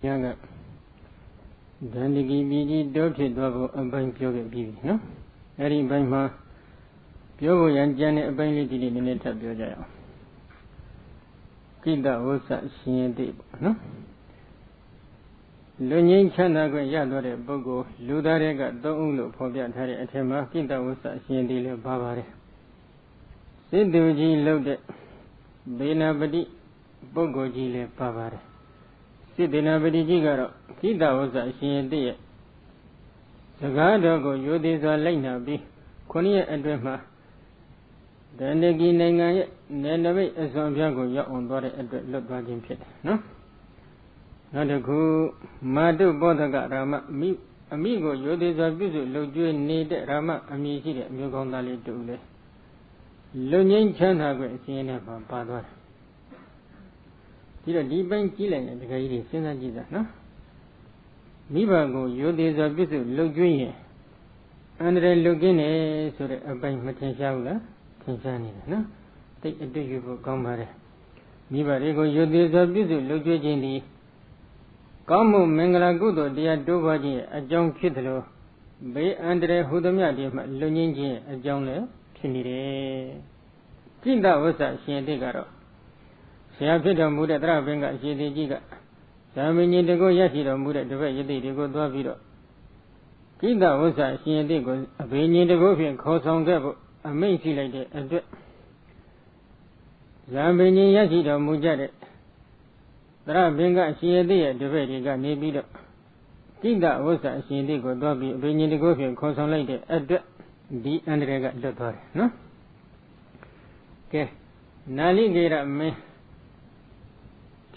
Yaga Dandiki Bidi Doki Dwabo a bank yoga bibi, no? Eri Baima Yogo and Janet a bank in the net of Yoja. Kida was a senior day, no? Lunin Chanago Yadore Bogo, Ludarega, Donglo, Pobia Tari Atema, Kida was a senior day, Bavare. Siduji loaded Benabadi Bogo Gile Bavare. Sidinabadi Gigaro, Kida was a senior day. The Gadago, Yudis are Lena be, Konia and Drema. Then the Guinea, Nenaway as on Jago, your own body at the Lodwagin pit, no? Not a good Madu Bodaga Rama, me, amigo, Yudis are busy, Loju need Rama, Amici, Mugondali Dule. Lunin Chanago, Siena Padua. Did a deep bank killing at the Gaidi, Sina, no? Mibago, Yudis are busy, Loju, and then Lugine, so a bank Matin no? Take a day for Gomare. Mibarego, you deserve busy, look at Jindy. Como Mangala Gudo, dear Dovaji, a John Kidlo, Bay Andre Hudamiadi, Luninji, a John Le, Chinide. Kinda was a Shindigaro. Siapita Muda Dravenga, Shidiga. Samini to go Yashido Muda, the way you did go to a video. Kinda was a Shindigo, a Bini to go and call some devil. A macy lady, and Zambini Yashido Mujade. Drabenga, she a dear, the very got maybe the Kinda was a Shindigo, Dobby, bringing the go and call some lady at the Andrega Dottor, no? Okay, Naligera me.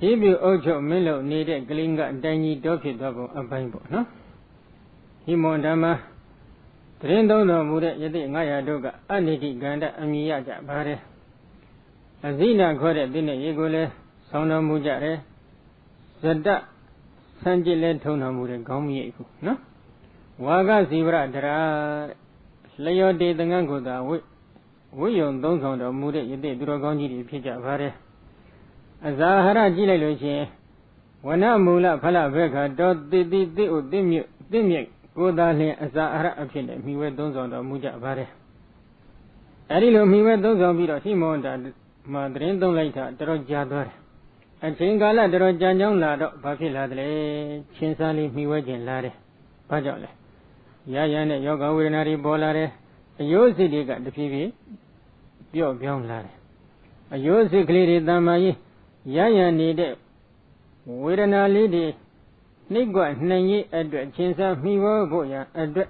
Tibu Ocho Melo needed Glinga, Danny Doki double a Bible, no? Himondama. Trendo no Muda Yadi Naya Doga, Aniki Ganda Amiyaja Bare Azina Kore Dine Yegole, Sona Mujare, Zada Sanjile Tona Muda Gomi, no? Waga Zibra Dra Layo de the Nangoda, we on those on the Muda Yadi Drogonji Pija Bare Azahara Gileloche, Wana Mula Pala Vega, dot the Dimmy. Godale as a opinion, he went those on the Muja Vare. Arilo, he went those on Vito Simon that Madrindo later, Drojador. And Chingala, Drojan Lado, Papi Ladle, Chinsali, he went in Lare, Pajole. Yayan, Yoga, Winari Bolare, a Yosi got the PV, Bio Bion Lare. A Yosi cleared Damai, Yayan needed. Widana lady. Nigo Nanyi Edward Chinsa Mivo Boya Edward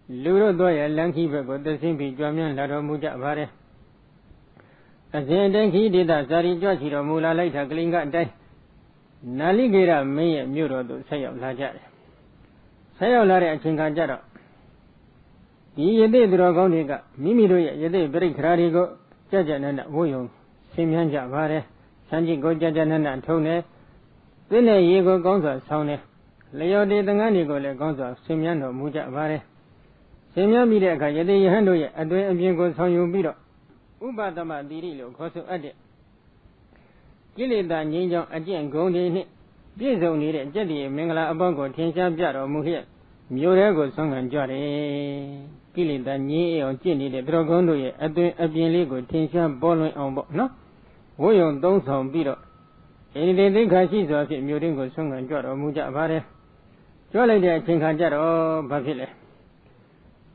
Luro Doya Lanky Bego, the Simpi Jamian Lado Muja Vare. As then he did a Zari Jachiro Mula later Glinga Day. Naligera May Muro do say of Lajar. Say of Lare Chinganjaro. Yede Drogoniga, Mimido Yede Break Radigo, Jajanana Woyong, Simyanja Vare, Sanji Gojajanana Tone, then a Yego Gonza Sone. Leo de Danganigo le Gonza, Simiano Muja Vare. Simia Midaka, Yede Hando, a doy and Bianco Son Yubido. Ubadama Dirilo, Coso Ade. Gilida Ninja, again Gondi, Bizo needed Jetty, Mangala Abongo, Tinsha Jaro, Muhir, Murego Song and Jare. Gilida Ni or Jenny, the Drogondo, a doy a Bianligo, Tinsha Bolo on Bo, no? Woyon don't sound Bido. Any day they can see the Muringo Song and Jaro Muja Vare. Jolly de Chinkanjaro, Bafile.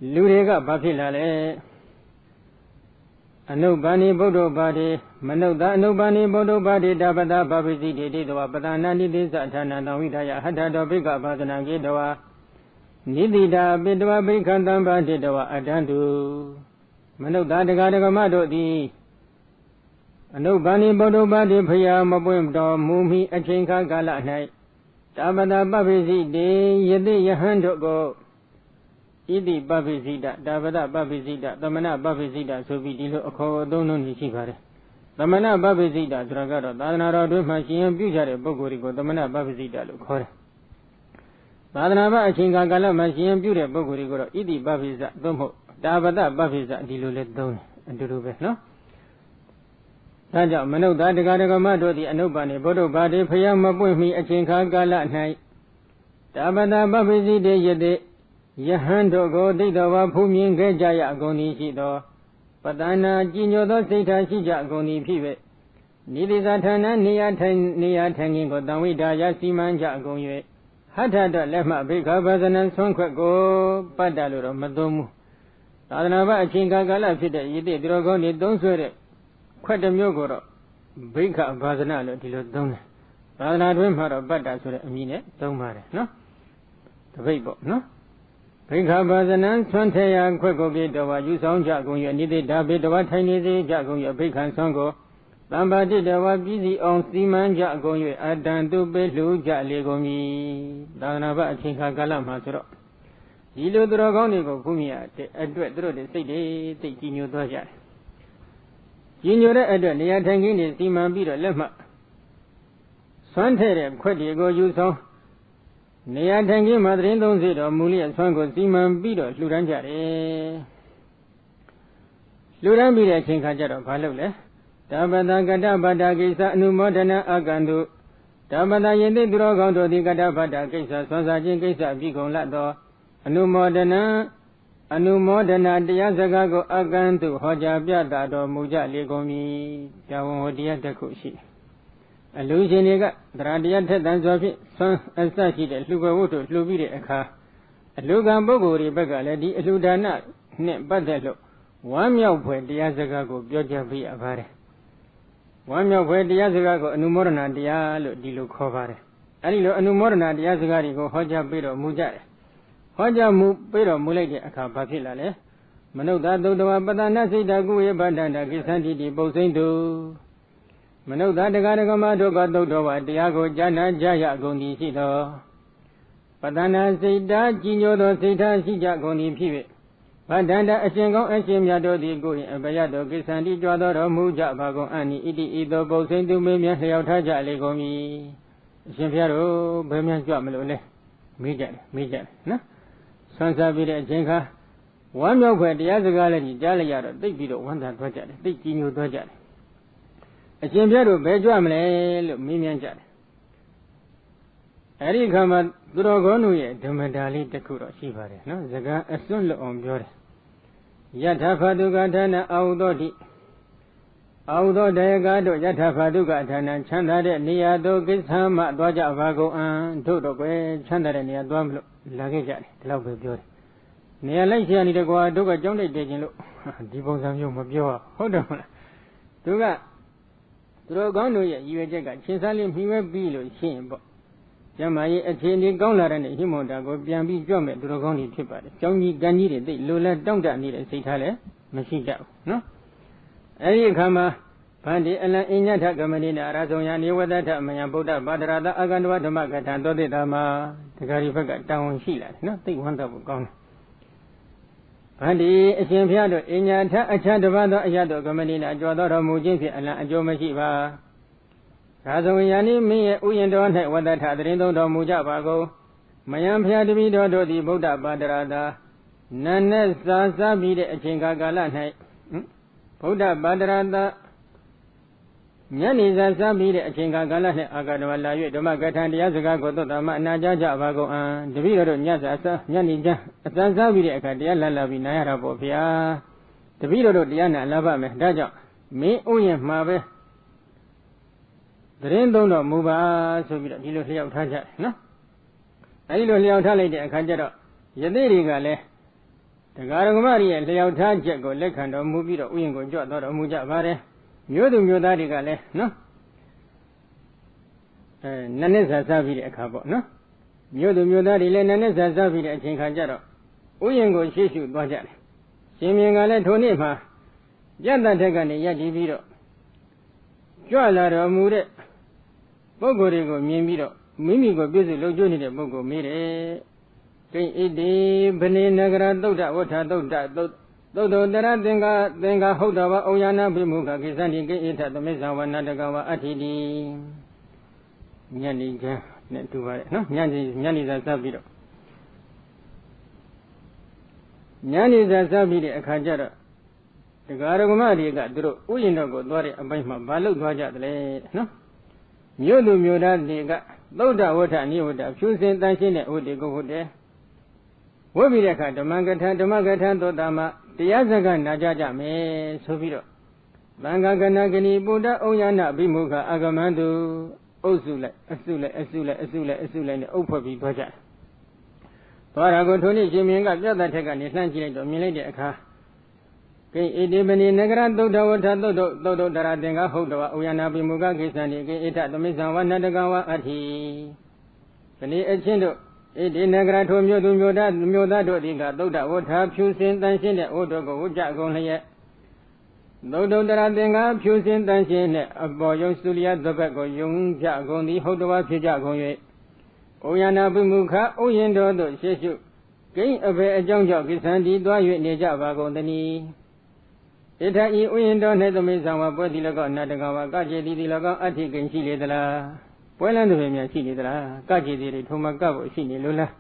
Lurega Bafilale. A no bunny bodo body, Manoda, no bunny bodo body, Dabada, Babizi, Didoa, Badanani, Dizatana, Novida, Hadado, Biga, Badanagi, Doa. Nidida, Bidwa, Bikandamba, Didoa, Adandu. Manoda, the Gadagamado, the no bunny bodo body, Pia, Mabuim, Mumi, a Chinka Gala night. Dabada Babizi, Yedi, Yahando go. Idi Babizida, Davada Babizida, Damana Babizida, so we deal a call, don't know Nishivare. Damana Babizida, Dragado, Danara, Machine, Bujare, Bogorigo, Damana Babizida, look horror. Badanava, Chingagala, Machine, Buda, Bogorigo, Idi Babiza, Domo, Davada Babiza, Dilulet Don, and Durube, no? ဒါကြောင့်မနုဿာတရားဓမ္မတို့သည်အနုပ္ပန်ဘုဒ္ဓဘာတိဖျားမပွင့်မီအချိန်ခါကာလ၌တပ္ပတာပပိစိတေယတိယဟန်တို့ကိုဒိဋ္ဌဝါဖူးမြင်ခဲ့ကြရအကုန်၏ရှိသောပတ္တနာကြည်ညိုသောစိတ်ထားရှိကြအကုန်၏ဖြစ်၍နိတိသာဌာနနေရာထိုင်ခြင်းကိုတံဝိဒါယစီမံကြအကုန်၍ဟထတော့လက်မှဘိက္ခဘာဇနံဆွမ်းခွက်ကိုပတ်တာလို့တော့မသုံးဘူးသာသနာ့ဘအချိန်ကာလဖြစ်တဲ့ယတိသူတော်ကောင်းတွေသုံးဆွဲတဲ့ခွက်တစ်မျိုးကိုတော့ဘိက္ခဘာဇနလို့ဒီလိုသုံးတယ်သာသနာတွင်မှာတော့ပတ်တာဆိုတဲ့အမည်နဲ့သုံးပါတယ်နော်တပိတ်ပေါ့နော်ဘိက္ခဘာဇနံဆွမ်းထေယခွက်ကိုပြေတော်ဝါယူဆောင်ကြကုန်၍နိတိဒါဘေတဝါထိုင်နေစေကြကုန်၍ဘိက္ခဆွမ်းကိုတမ္ပါတိတဝါပြည်စီအောင်စီမံကြကုန်၍အတန်တုပေလှူကြလေကုန်မည်သာသနာ့ဘအချိန်ကာလမှာဆိုတော့ဒီလိုသူတော်ကောင်းတွေကိုကုမြရတဲ့အတွက်သူတို့တွေစိတ်တွေသိကြည်ညိုသွားကြတယ်ကြည်ညိုတဲ့အတွက်နေရာထိုင်ခင်းတွေစီမံပြီးတော့လက်မှဆွမ်းထည့်တဲ့ခွက်တွေကိုယူဆောင်နေရာထိုင်ခင်းမှာသတင်းသုံးစေတော်မူလျက်ဆွမ်းကိုစီမံပြီးတော့လှူဒန်းကြတယ်လှူဒန်းပြီးတဲ့အချိန်ခါကျတော့ဘာလုပ်လဲတပ္ပတကတ္တဗတ္တကိစ္စအနုမောဒနာအကံတုတပ္ပတယင်တိသူတော်ကောင်းတို့သည်ကတ္တဗတ္တကိစ္စဆွမ်းစားခြင်းကိစ္စပြီးကုန်လတ်သောအနုမောဒနာတရားစကားကိုအကံတုဟောကြားပြသတော်မူကြလေကုန်မည်။ဒါဝန်ဟောတရားတစ်ခုရှိအလူရှင်တွေကတရားတရားထက်သန်စွာဖြင့်ဆွမ်းအစရှိတဲ့လှူပွဲဝတ္ထုလှူပြီးတဲ့အခါအလူကံပုဂ္ဂိုလ်တွေဘက်ကလည်းဒီအလှူဒါနနဲ့ပတ်သက်လို့ဝမ်းမြောက်ဖွယ်တရားစကားကိုပြောကြားပေးရပါတယ်။ဝမ်းမြောက်ဖွယ်တရားစကားကိုအနုမောဒနာတရားလို့ဒီလိုခေါ်ပါတယ်။အဲဒီလိုအနုမောဒနာတရားစကားတွေကိုဟောကြားပေးတော်မူကြတယ်။ဟောကြားမှုပေးတော်မူလိုက်တဲ့အခါဘာဖြစ်လာလဲ။မနုဿသုတ္တဝပတ္တနာစိတ်တကုဝေပဋ္ဌာန္တကိသန္တိတိပုစိမ့်တုမနုဿတရားဓမ္မတို့ကသုတ္တဝတရားကိုကြားနာကြရကုန်သည်ရှိသောပတ္တနာစိတ်တာကြည်ညိုသောစိတ်ထားရှိကြကုန်သည်ဖြစ်၍ပဋ္ဌာန္တအရှင်ကောင်းအရှင်မြတ်တို့သည်ကိုယ်၏အပယတောကိသန္တိကြွတော်တော်မူကြပါကုန်အနိဣတိဤသို့ပုစိမ့်တုမေမြလျောက်ထားကြလေကုန်မည်အရှင်ဘုရားတို့ဘယ်မြန်ကြွမလို့လဲမေးကြတယ်နော်ဆွမ်းစားပြီးတဲ့အချိန်ခါဝမ်းမြောက်ဖွယ်တရားစကားလည်းကြီးကြားလိုက်ရတော့သိပြီးတော့ဝမ်းသာသွားကြတယ်သိကြည်ညိုသွားကြတယ်အရှင်ဘုရားတို့ဘယ်ကြွမလဲလို့မေးမြန်းကြတယ်အဲဒီခါမှာသူတော်ကောင်းတို့ရဲ့ဓမ္မတာလေးတစ်ခုတော့ရှိပါတယ်နော်စကားအစွန့်လွတ်အောင်ပြောတယ်ယထာဖတုကဌာနအာဟုသောတိအာဟုသောတရားကတို့ယထာဖတုကဌာနချမ်းသာတဲ့နေရာသို့ကိစ္စမှသွားကြပါကုန်အံတို့တော့ပဲချမ်းသာတဲ့နေရာသွားမလို့လာခဲ့ကြတယ်ဒီလောက်ပဲပြောတယ်နေရာလိုက်ရှာနေတကွာတို့ကကြောင်းတိုက်တည်ခြင်းလို့ဒီပုံစံမျိုးမပြောဟုတ်တယ်မလားသူကသူတော်ကောင်းတို့ရဲ့ရည်ရွယ်ချက်ကချင်းစားလေးမှီဝဲပြီးလို့ရှိရင်ပေါ့ကျမကြီးအခြေအနေကောင်းလာတဲ့ဟိမွန်တာကိုပြန်ပြီးကြွမဲ့သူတော်ကောင်းတွေဖြစ်ပါတယ်။ကြောင်းကြီးကံကြီးတွေသိလိုလဲတောင့်တနေတဲ့စိတ်ထားလည်းမရှိကြဘူးနော်။အဲဒီအခါမှာဗန္တိအလံအညထကမဏိနာအရဆုံးယနေဝတ္ထမယံဗုဒ္ဓဘာဒရာတအာဂန္တဝဓမ္မကထာသောတိတာမှာဒကာရီဘက်ကတာဝန်ရှိလာတယ်နော်။သိဝမ်းသာဖို့ကောင်းတယ်။ဗန္တိအရှင်ဘုရားတို့အညထအချမ်းတစ်ပါးသောအရသောကမဏိနာကြွတော်မူခြင်းဖြင့်အလံအကျိုးမရှိပါ။သာသဝယနိမင်းရဲ့ဥယျာဉ်တော်၌ဝတ္တထသရင်သုံးတော်မူကြပါကုန်မယံဖျားတပည့်တော်တို့သည်ဗုဒ္ဓပါဒရာတာနတ်နဲ့စာစားပြီးတဲ့အချိန်ကာလ၌ဗုဒ္ဓပါဒရာတာညနေစာစားပြီးတဲ့အချိန်ကာလ၌အာဂတဝလာ၍ဓမ္မကထာတရားစကားကိုသုတ္တမအနာကြားကြပါကုန်အံတပည့်တော်တို့ညစာစားညနေကျအစမ်းစားပြီးတဲ့အခါတရားလာပြီးနားရတာပေါ့ဗျာတပည့်တော်တို့တရားနာလာပါမယ်ဒါကြောင့်မင်းဥယျာဉ်မှာပဲသတင်းသုံးတော်မူပါဆိုပြီးတော့ဒီလိုလျှောက်ထားကြတယ်နော်အဲဒီလိုလျှောက်ထားလိုက်တဲ့အခါကျတော့ယသိတွေကလည်းတရားဓမ္မတွေရဲ့လျှောက်ထားချက်ကိုလက်ခံတော်မူပြီးတော့ဥယျာဉ်ကိုကြွတော်မူကြပါတယ်မျိုးသူမျိုးသားတွေကလည်းနော်နတ်နဲ့ဆာစားပြီးတဲ့အခါပေါ့နော်မျိုးသူမျိုးသားတွေလည်းနတ်နဲ့ဆာစားပြီးတဲ့အချိန်ခါကျတော့ဥယျာဉ်ကိုရှေ့ရှုသွားကြတယ်ရှင်မြင်းကလည်းထိုနေ့မှာပြတ်တတ်တဲ့ကနေရပ်ကြည့်ပြီးတော့ကြွလာတော်မူတဲ့ပုဂ္ဂိုလ်တွေကိုမြင်ပြီးတော့မိမိကိုပြည့်စုံလုံကျွနေတဲ့ပုဂ္ဂိုလ်မေးတယ်။ကိဣတိဗနေနဂရသုဒ္ဓဝဋ္ဌသုဒ္ဓသုဒ္ဓတရသင်္ကာဟုတ်တော်ဘာဩယာနာပိမုခကိသန္တိကိဣထသမိစ္ဆဝနာတကဝအဋ္ဌိတိညဏိကနဲ့တူပါတယ်နော်ညဏိသာစပ်ပြီးတော့ညဏိသာစပ်ပြီးတဲ့အခါကျတော့ တကာရကမတွေကသူတို့ဥယျာဉ်တော်ကိုသွားတဲ့အပိုင်းမှာမလုပ်သွားကြတယ်လေနော်မြို့သူမြို့သားတွေကသုဒ္ဓဝဋ္ဌနိဝဋ္ဌဖြူစင်တန်ရှင်းတဲ့ဥဒေကိုဟုတ်တယ်ဝတ်ပြီးတဲ့အခါဓမ္မကထာသောတာမတရားစကားနာကြမယ်ဆိုပြီးတော့သံဃာကဏဂဏီပုဒ္ဒဩယနာဘိမုခအာဂမန္တုအုပ်စုလိုက်နဲ့အုပ်ဖွဲ့ပြီးသွားကြတယ်သွားတာကိုထိုနည်းရှင်မြင်းကပြတ်တဲ့ထက်ကနေလှမ်းကြည့်လိုက်တော့မြင်လိုက်တဲ့အခါကိဣတိပနိနဂရသုဒ္ဓဝဋ္ဌသုဒ္ဓတရာသင်္ဃဟုတ်တော်ဩယနာဘိမုခကိစ္ဆန္တိကိဣထသမိစ္ဆံဝနတကဝအဋ္ဌိဒီနေ့အချင်းတို့ဣတိနဂရထိုမြို့သူမြို့သားတို့သည်ကသုဒ္ဓဝဋ္ဌဖြူစင်တန်ရှင်းတဲ့ဝတ်တော်ကိုဝတ်ကြကုန်လျက်သုဒ္ဓတရာသင်္ဃဖြူစင်တန်ရှင်းတဲ့အပေါ်ယုံစုလျသဘက်ကိုယုံကြကုန်သည်ဟုတ်တော်ဖြစ်ကြကုန်၍ဩယနာဘိမုခဥယျင်တော်သို့ရှေ့ရှုကိဉ္အဘေအကြောင်းကြောင့်ကိစ္ဆန္တိသွား၍နေကြပါကုန်သနည်းဣထဤဥယျင်တော်၌သမိစ္ဆံဝပွဲသည်၎င်းနတကဝကကြေတိသည်၎င်းအဋ္ဌိကိဉ္ရှိလေသလားပွဲလန်းသူတွေများရှိနေသလားကကြေတိတွေထုံမကပ်ဖို့ရှိနေလို့လား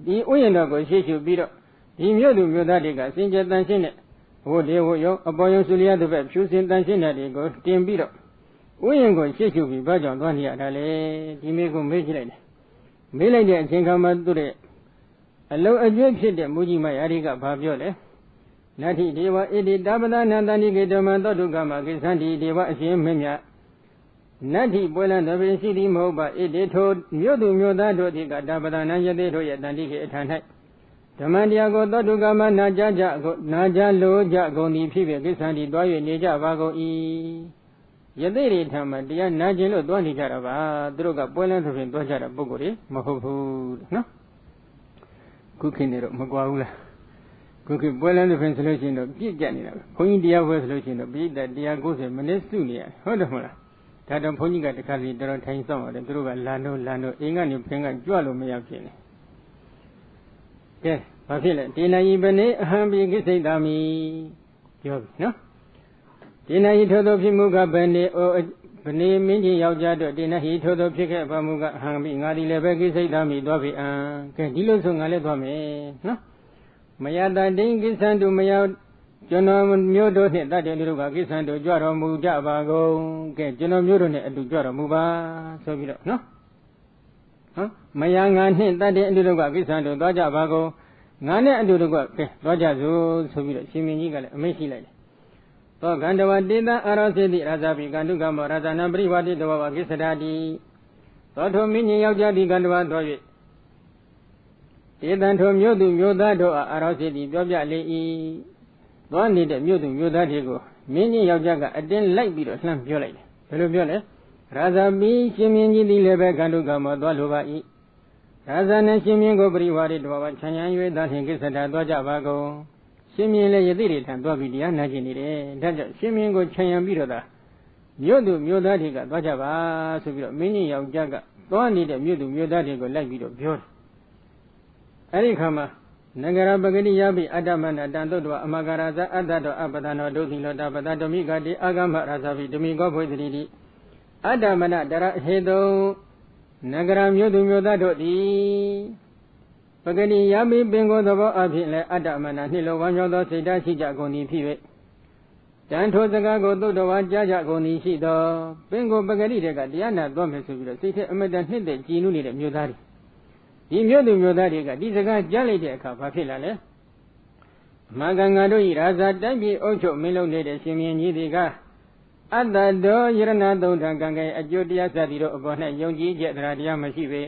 ဒီဥယျင်တော်ကိုရှေ့ရှုပြီးတော့ဒီမြို့သူမြို့သားတွေကစင်ကြယ်တန်ရှင်းတဲ့ဝတ်တွေဝတ်ရောအပေါ်ယုံစုလျသဘက်ဖြူစင်တန်ရှင်းတဲ့တွေကိုတင်ပြီးတော့ဥယျင်ကိုရှေ့ရှုပြီးဘာကြောင့်သွားနေရတာလဲဒီမိကိုမေးကြည့်လိုက်တယ်မေးလိုက်တဲ့အချိန်ခါမှာသူတဲ့အလုံးအကျွတ်ဖြစ်တဲ့မူကြီးမယာရီကဘာပြောလဲနတ္ထိဒေဝဣတိတပဒနာတန္တိကေတမံသောတုကမကိစ္ဆန္တိဒေဝအရှင်မင်းမြတ်နတ္ထိပွဲလန်းတပင်ရှိသည်မဟုတ်ပါဣတိထိုမြို့သူမြို့သားတို့သည်ကတပဒနာယတိတို့ရဲ့တန္တိကေအထာ၌ဓမ္မတရားကိုသောတုကမနာကြလိုကြကုန်သည်ဖြစ်ဖြစ်ကိစ္ဆန္တိတွား၍နေကြပါကုန်၏ယသိတွေထံမှာတရားနာကျင်လို့တွားနေကြတာပါသူတို့ကပွဲလန်းသဖြင့်တွားကြတဲ့ပုဂ္ဂိုလ်တွေမဟုတ်ဘူးနော်ခုခေတ်နေတော့မကွာဘူးလားခုခေတ်ပွဲလန်းသဖြင့်ဆိုလို့ရှိရင်တော့ပြည့်ကြနေတာပဲဘုန်းကြီးတရားပွဲဆိုလို့ရှိရင်တော့ပြည့်တဲ့190မိနစ်စုနေရဟုတ်တယ်မဟုတ်လားဒါတော့ဘုန်းကြီးကတခါစီတော်တော်ထိုင်ဆောင်ပါတယ်သူတို့ကလန်တော့အင်းကနေဖင်ကကြွလို့မရဖြစ်နေကဲဘာဖြစ်လဲဒေနာယီပနေအဟံပိကိစိတ်တာမိပြောပြီနော်ဒေနာယီထို့သောဖြစ်မှုကဘယ်နေဘနေမင်းကြီးယောက်ျားတို့ဒေနာဟီထို့သောဖြစ်ခဲ့ပါမှုကအဟံပိငါဒီလည်းပဲကိစိတ်တာမိသွားပြီကဲဒီလိုဆိုငါလည်းသွားမယ်နော်မယတတိန်ကိစ္ဆန္တုမယကျွန်တော်မျိုးတို့နှင့်တတ်တဲ့လူတို့ကကိစ္ဆန္တုကြွတော်မူကြပါကုန်ကဲကျွန်တော်မျိုးတို့နဲ့အတူကြွတော်မူပါဆိုပြီးတော့နော်မယငါနှင့်တတ်တဲ့လူတို့ကကိစ္ဆန္တုသွားကြပါကုန်ငါနဲ့အတူတို့ကကဲသွားကြစို့ဆိုပြီးတော့ရှင်မင်းကြီးကလည်းအမိန့်ရှိလိုက်တယ်သောကန္တဝတေတံအာရောစေတိရာဇပိကန္တုကမောရာဇနာပရိဝါတိတဝဝကိစ္စတာတိသောထိုမင်းကြီးယောက်ျားဒီကန္တဝတော်၍တေတံထိုမြို့သူမြို့သားတို့အာရောစေတိပြောပြလေ၏သွားနေတဲ့မြို့သူမြို့သားတွေကိုမင်းကြီးယောက်ျားကအတင်းလိုက်ပြီးတော့လှမ်းပြောလိုက်တယ်ဘယ်လိုပြောလဲရာဇပိရှင်မင်းကြီးသည်လည်းပဲကန္တုကမောသွားလိုပါ၏ရာဇနဲ့ရှင်မင်းကိုပရိဝါတိတဝဝခြံရံ၍သာလျှင်ကိစ္စတာသွားကြပါကုန်ရှင်မင်းလည်းယသိတွေထံသွားပြီးတရားနာကျင်နေတယ်ဒါကြောင့်ရှင်မင်းကိုခြံရံပြီးတော့သာမြို့သူမြို့သားတွေကသွားကြပါဆိုပြီးတော့မင်းကြီးယောက်ျားကသွားနေတဲ့မြို့သူမြို့သားတွေကိုလိုက်ပြီးတော့ပြောတယ်အဲ့ဒီခါမှာနဂရပဂတိယပိအတ္တမနတံသုတ္တဝအမဂရဇအတ္တတောအပဒနောဒုသီလောတပတဓမိကတိအာဂမရာဇပိဓမိကောဖွေတိတိအတ္တမနတရဟေတုံနဂရမြို့သူမြို့သားတို့သည်ပဂတိယပိပင်ကိုသဘောအဖြစ်လဲအတ္တမနနှိလောဝမ်းမြောက်သောစိတ်ဓာတ်ရှိကြကုန်သည်ဖြစ်၍တန်ထိုစကားကိုသုတ္တဝါကြားကြကုန်သည်ရှိသောပင်ကိုပဂတိတွေကတရားနာသွားမယ်ဆိုပြီးတော့စိတ်ထဲအမတန်နှစ်သက်ကြည်နူးနေတဲ့မြို့သားတွေဒီမြို့သူမြို့သားတွေကဒီစကားကြားလိုက်တဲ့အခါဘာဖြစ်လာလဲမဂန်ငါတို့ဤရာဇာတိုက်ပြည်အုပ်ချုပ်မင်းလုံးနေတဲ့ရှင်မင်းကြီးတွေကအတ္တတော်ယရဏသုံးထံကံကဲအကျိုးတရားစသည်တို့အပေါ်၌ယုံကြည်ချက်တရားတရားမရှိပေ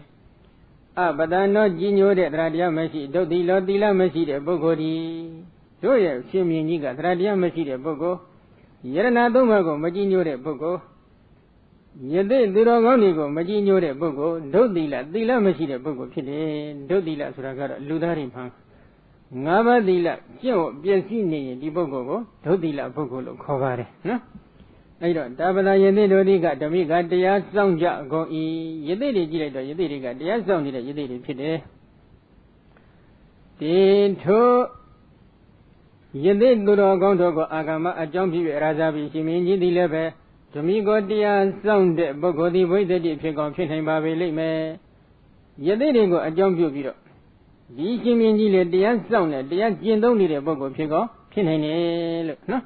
အပဒနောကြီးညိုတဲ့တရားတရားမရှိဒုတိလောတိလမရှိတဲ့ပုဂ္ဂိုလ်ဒီတို့ရဲ့ရှင်မင်းကြီးကတရားတရားမရှိတဲ့ပုဂ္ဂိုလ်ယရဏသုံးပါးကိုမကြီးညိုတဲ့ပုဂ္ဂိုလ်ယသိသူတော်ကောင်းတွေကိုမကြီးညိုတဲ့ပုဂ္ဂိုလ်ဒုတိလတိလမရှိတဲ့ပုဂ္ဂိုလ်ဖြစ်တယ်ဒုတိလဆိုတာကတော့လူသားတွေမှာငါးပါးတိလကျင့်ဝတ်ပြည့်စည်နေရင်ဒီပုဂ္ဂိုလ်ကိုဒုတိလပုဂ္ဂိုလ်လို့ခေါ်ပါတယ်နော်အဲ့တော့တာပဒယသိတို့ဒီကဓမိကတရားစောင့်ကြကုန်၏ယသိတွေကြည့်လိုက်တော့ယသိတွေကတရားစောင့်နေတဲ့ယသိတွေဖြစ်တယ်ဒီထိုယသိသူတော်ကောင်းတို့ကိုအာဂမအကြောင်းဖြစ်၍ရာဇာပိရှင်မင်းကြီးသည်လည်းပဲဓမိကိုတရားစောင့်တဲ့ပုဂ္ဂိုလ်သည်ဝိသတိဖြစ်ကောင်းဖြစ်နိုင်ပါပေလိမ့်မယ်ယသိတွေကိုအကြောင်းပြုပြီးတော့ဒီရှင်မင်းကြီးလည်းတရားစောင့်တဲ့တရားကျင့်သုံးနေတဲ့ပုဂ္ဂိုလ်ဖြစ်ကောဖြစ်နိုင်တယ်လို့နော်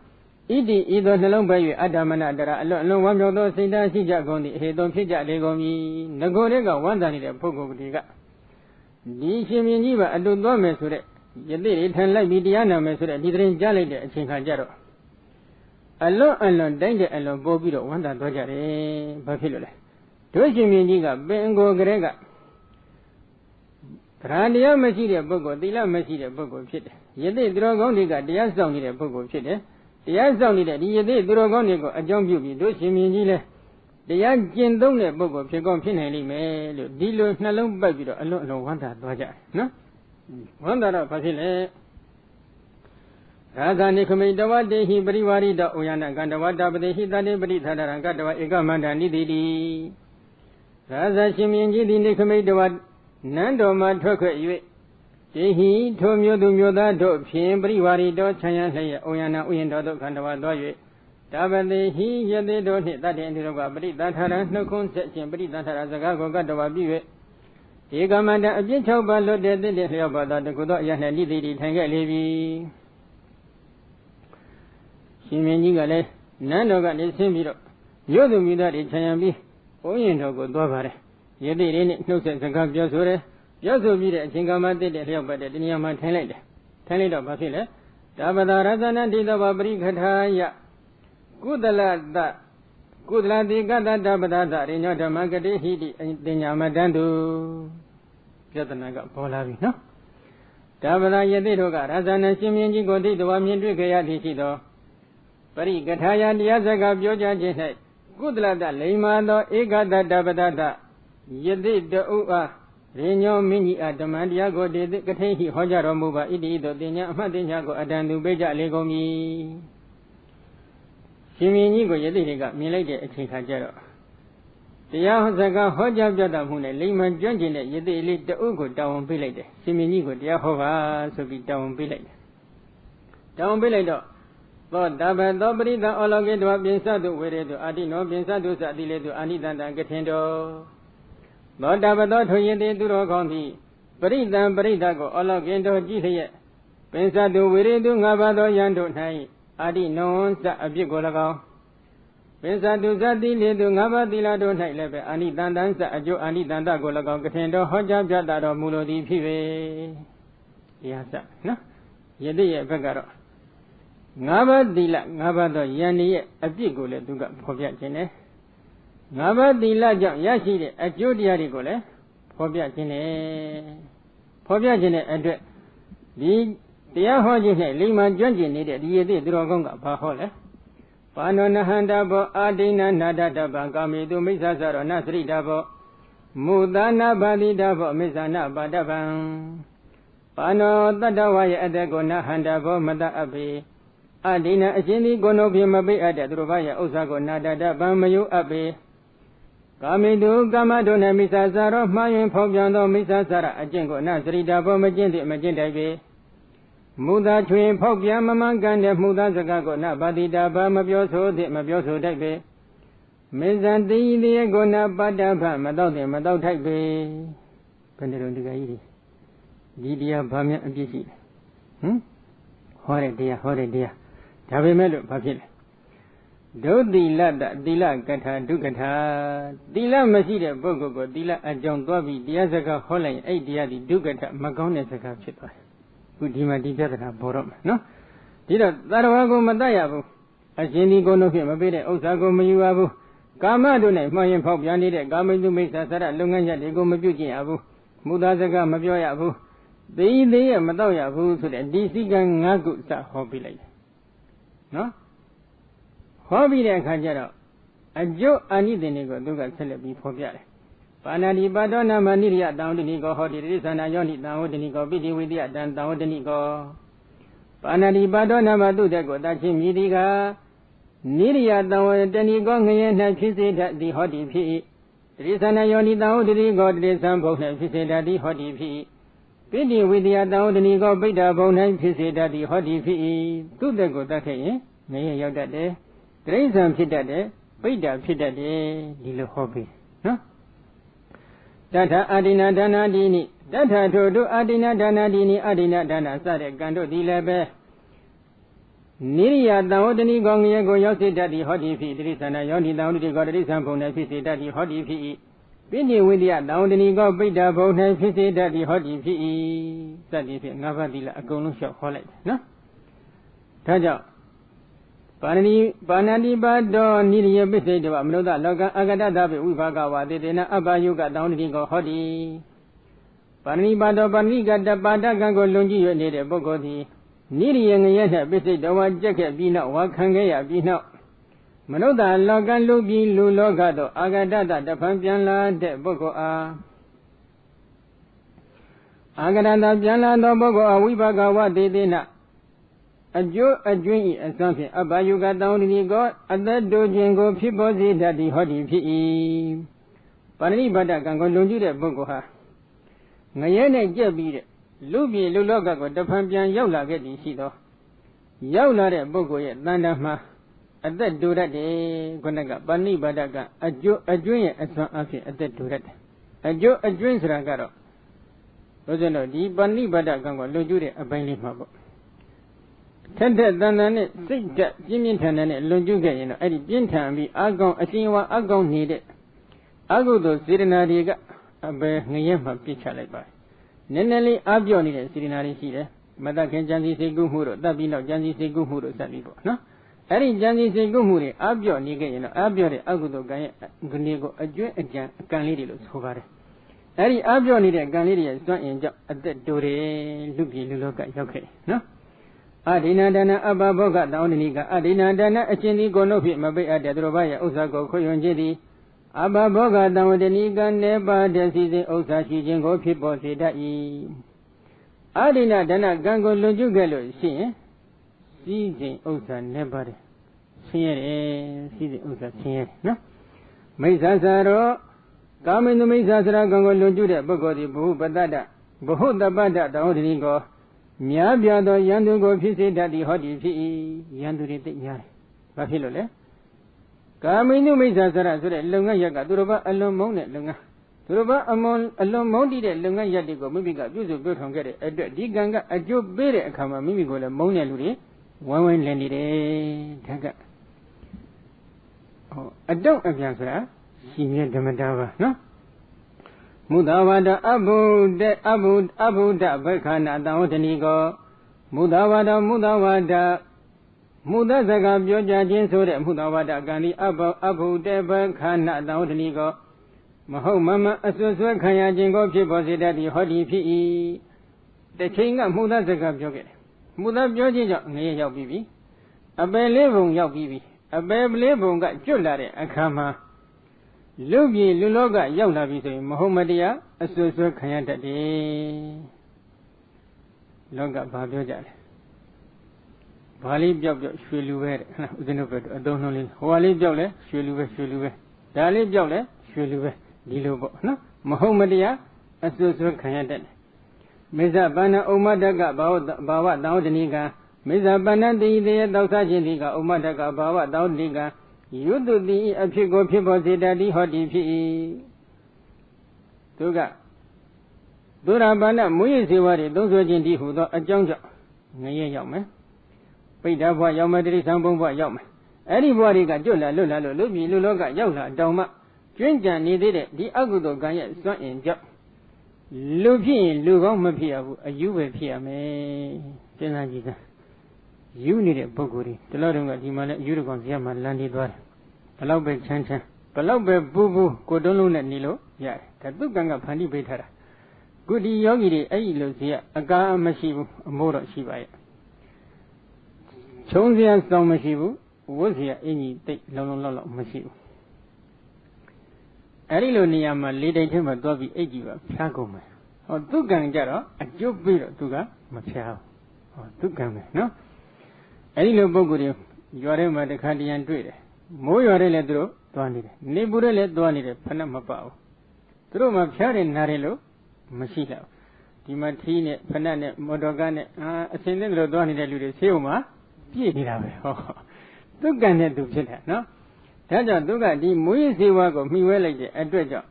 Idi either Nalong by Adamana Dara alone one of those Sita Sija Gondi, Hedon Pija Legomi, Nagorega, one than the Pogo Diga. Di Shiminiva, I don't know Mesure. Yet it like Midiana Mesure, didn't jolly the Chinkajaro. Alone, danger alone, Bobido, one that Dojare, Bafilo. Toshiminiga, Bengo Grega. Randia Machida Bogo, Dila Machida Bogo Pit. Yet they drogoniga, the Asdonida Bogo Pit. The Asdonida, the Drogonigo, a jump you be, Doshimini. The young Jin don't let Bogo Pigon Pinelli may Dilo Nalum Babido, alone, no one that Doja. No? One that of Pasile. Raga Nikome Dawa de Hibriwari da Oyana Gandawada, but he done everybody that I got Egamanda Nidi. Raza Shiminji Nikome Dawa Nando Matoka Yue. He told me to Yoda do Piembriwari do China Oyana Uyendo Gandawa Doye. Dabade he yet they don't hit that end of Gabri that had no conception, but that has a gago Gadawa Biwe. Egamanda a bit of Balo de the Godo Yana Lidi Tanga Levi. Shimenigale, Nando got the same bit. You do me that it's Chayambi, Oyendo go Dovare. Yet they didn't know sense of Gabiosore. Yosu be the Chingamati de Hill, but the Niama Tenled. Tenled of Basile. Dabada Razana did of Abri Kataya. Good lad, good lad, the Gada Dabada, in your Damagadi, he did the Yamadandu. Jatanaga Polavi, no? Dabada Yadidoga, Razana Siminji Godi, the one Yadri Gayati. Pari Gataya, the Azaga Bioja Jet. Good lad, Lemado, Egada Dabada. Yadid the Ua, Reno Mini at the Mandiago did the Gatehi Hojaro Muba, Idi, the Madinago, Adandu Beja Legomi. Shiminigo Yadiga, Milade, a Chinkajero. The Yahozaga Hojabjada Hune, Lehman Junjin, Yadi, the Ugo down Bilade. Shiminigo, the Yahova, so be down Bilade. Down Bilado. Lord Daba Dobri, the Ologate of Binsadu, where to Adino, Binsadu, Sadile to Anidan and Gatendo. Lord Dabadot, who yet do Rogondi, Brida Bridago, Ologendo Githia, Pensadu, where do Navado Yando Nai, Adi knows that a big Golago. Pensadu Zadile do Navadilla don't Nai Lebe, Anidan dancer, a Joe Anidanda Golago, Gatendo, Hojabjada, Mulodi Pive. Yes, sir. No? Yedi Bagaro. Navadilla, Navado Yani, a big gole to get Pobiacine. Navadilla Yashi, a Judia Rigole, Pobiacine. Pobiacine, and the Yahojine, Lima Junji needed Yedi Drogonga Pahole. Panona Handabo, Adina Nada Dabangami, do Misazaro, Nasri Dabo, Mudana Badi Dabo, Mizana Badabang. Pano Dadaway Adagona Handabo, Mada Abbey. Adina Jini Gonobi Mabe at Drovaya Osago Nada Bamayu Abe Kamidu Gamadona Misazaro, Mayan Pobiano Misazara, Ajengo Nasri Dabo Magenda Be Muda Twin Pobia Mamanganda Muda Zagago Nabadi Daba Mabioso de Mabioso Debe Mizandi Diegona Badaba Madode Madau Type Pendero Digairi Didia Bamia Abisi. Horrid dear. Tabimelo Papil. Do Dila Gata Dugata Dila Masida Bogo Dila Ajon Dobi Diazaga Holland 8 Diadi Dugata Magonesaka Chipa. Udima Diga Borom, no? Dida Darago Madayabu. Ajini Gono him a bit Osago Mayuabu. Gama Dune, Mayan Pop Yanide, Gama to make Sara Lunganja, they go Mabuji Abu, Mudazaga Mabioyabu. They Madayabu to the DC Gang Nagu Hobby like. No? Hobby the Kajaro. A Joe Anidinigo Duga Celebi Pobiare. Panadi Badona Maniria down the Nigo Hodis and Ioni down the Nigo Bidi with the Adan down the Nigo. Panadi Badona Madu de Godachi Midiga Niria down the Nigo and Pisi at the Hodi P. Rizana Yoni down the Nigo, the Sambo and Pisi at the Hodi P. Bidi with the Adan the Nigo Bida Bone and Pisi at the Hodi P. To the Godake, may you that day. Grace and Pidade, Bida Pidade, little hobby. No? Data Adina Dana Dini, Data to do Adina Dana Dini, Adina Dana Sade Gando di Lebe Niria Daudini Gongiago Yosidati Hodifi, Trisana Yoni Daudi Godis and Pone Fisitati Hodifi. Bini Widia Daudini go Bida Pone Fisitati Hodifi. Sadifi Navadilla Agolusha Hollet. No? Taja Banani Bado Niria Bisade Amnoda Loga Agada Dabi Ubagawa, they did not Abayuga Daudini go Hodi. Banani Bado Baniga da Badagango Lungi needed Bogodi. Niri yang yata bisi dawa jacket bina wakangaya bina. Manoda logan lubi lulogado agadada da pampianla de bogo a. Agadada pianla no bogo a wibagawa de dena. Ajo adwin a something abayuga down in the god at the dojingo people that the hoti pi. Pani bada gango lungi de bogo ha. Ngayene jabire. Lubi Luloga got the Pampian Yola getting Shido. Yola de Bogoye, Landama. At that do that day, Gonaga, Bani Badaga, a junior at some afi at that do that. A jo a dreams ragaro. Rosano, the Bani Badaga, Lujure, a Bani Mabo. Tender than it, sick that Jimmy Tan and Lujuga, at the Bintan be Agon, a single Agon needed. Ago do Sirenadiga, a bear Nayama picture like by. Nenali Abioni, Sirinari Sire, Madakan Jansi Segumuro, Dabino Jansi Segumuro Salibo, no? Ari Jansi Segumuri, Abioni, Abiori, Agudo Gaya, Gunego, a Jew, a Jan, Ganlidio, Hovare. Ari Abioni, Ganlidia, Son in Job at the Dore, Luki, Luloka, Yoke, no? Adina Dana Ababoga, Downiga, Adina Dana, a Chini Gonopi, Mabe at the Drobaya, Osago, Koyon Jedi. Abba Boga down the Nigan never disease Osachi Jingo people say that ye. Adina Dana Gango Lujugalo, see, seizing Osa never. See Osa, see, no? Mesazaro, come in the Mesazara Gango Lujuda, Bogodi, Boo, Badada, Bohuda Bada, the Odinigo, Miabia, the Yandugo, Pisi, Daddy, Hodi, Yanduri, Yari, Bafilole. Kaminu Mesazara, Lunga Yaga, Duroba, alone monet Lunga. Duroba among alone mounted Lunga Yadigo, maybe got used to build on get it. A diganga, a job better, come a mimigo, a monia luri, one way landed Taga. Oh, I don't answer, she made the Madava, no? Mudawada Abu da Bakana, down the Nigo. Mudawada. Muda Zaga Bioja Jinso de Mudawada Gani Abu Deba Kana Daudanigo Maho Mama Asuswa Kaya Jingo people say that the Hodi P. The king of Muda Zaga Bioge. Muda Bioja near Yau Bibi. A bear living Yau Bibi. A bear living got Julare Akama. Lubi Luloga Yaula Biso Mohammedia Asuswa Kaya Dadi Loga Babioja. Wali Job, Shuluwe, I don't know. Wali Jole, Shuluwe, Dali Jole, Shuluwe, Dilubo, no? Mohammedia, as those were Kayadan. Mesa Bana Omadaga, Bawa, Daudaniga, Mesa Bana, the Dautajiniga, Omadaga, Bawa, Daudiga, you do the Apigo people say that the Hoti P. Tuga Durabana, Muyiwari, those were in the Hudo, a jungle. Nay, young man. Wait, that's why your mother is something for Yom. Anybody got Jula, Lubi, Luloga, Yola, Doma. Drink and needed it, the Agudo Gaya, son in job. Lupi, Lugo, Mapia, a you will hear me. You need a boguri. The Lord of Himala, Urugon, Yama, landed war. Allow by Chancha. Allow by Boo Boo, Godolun and Nilo, yeah, that book ganga Pani Betara. Goody Yogi, a Lucia, a Ga Mashibu, a Moro Shibai. Chonzia Stone Mashibu, was here any take Lolo Mashibu. Arilo Niama leading him a Dobby Egiva, Plagoma. Or Dugan Jaro, a job beer Tuga, Machao. Or Dugan, no? Arilo Boguri, you are a the Candian trader. Moyore Ledro, Donny, Nebure Donny, Panama Pao. Through my Charin Narelo, Machila. Timatine, Panane, Modogane, a Sendero Donny de Seuma. Dugan to China, no? Taja Duga, the Muisiwago, me well like a dredger.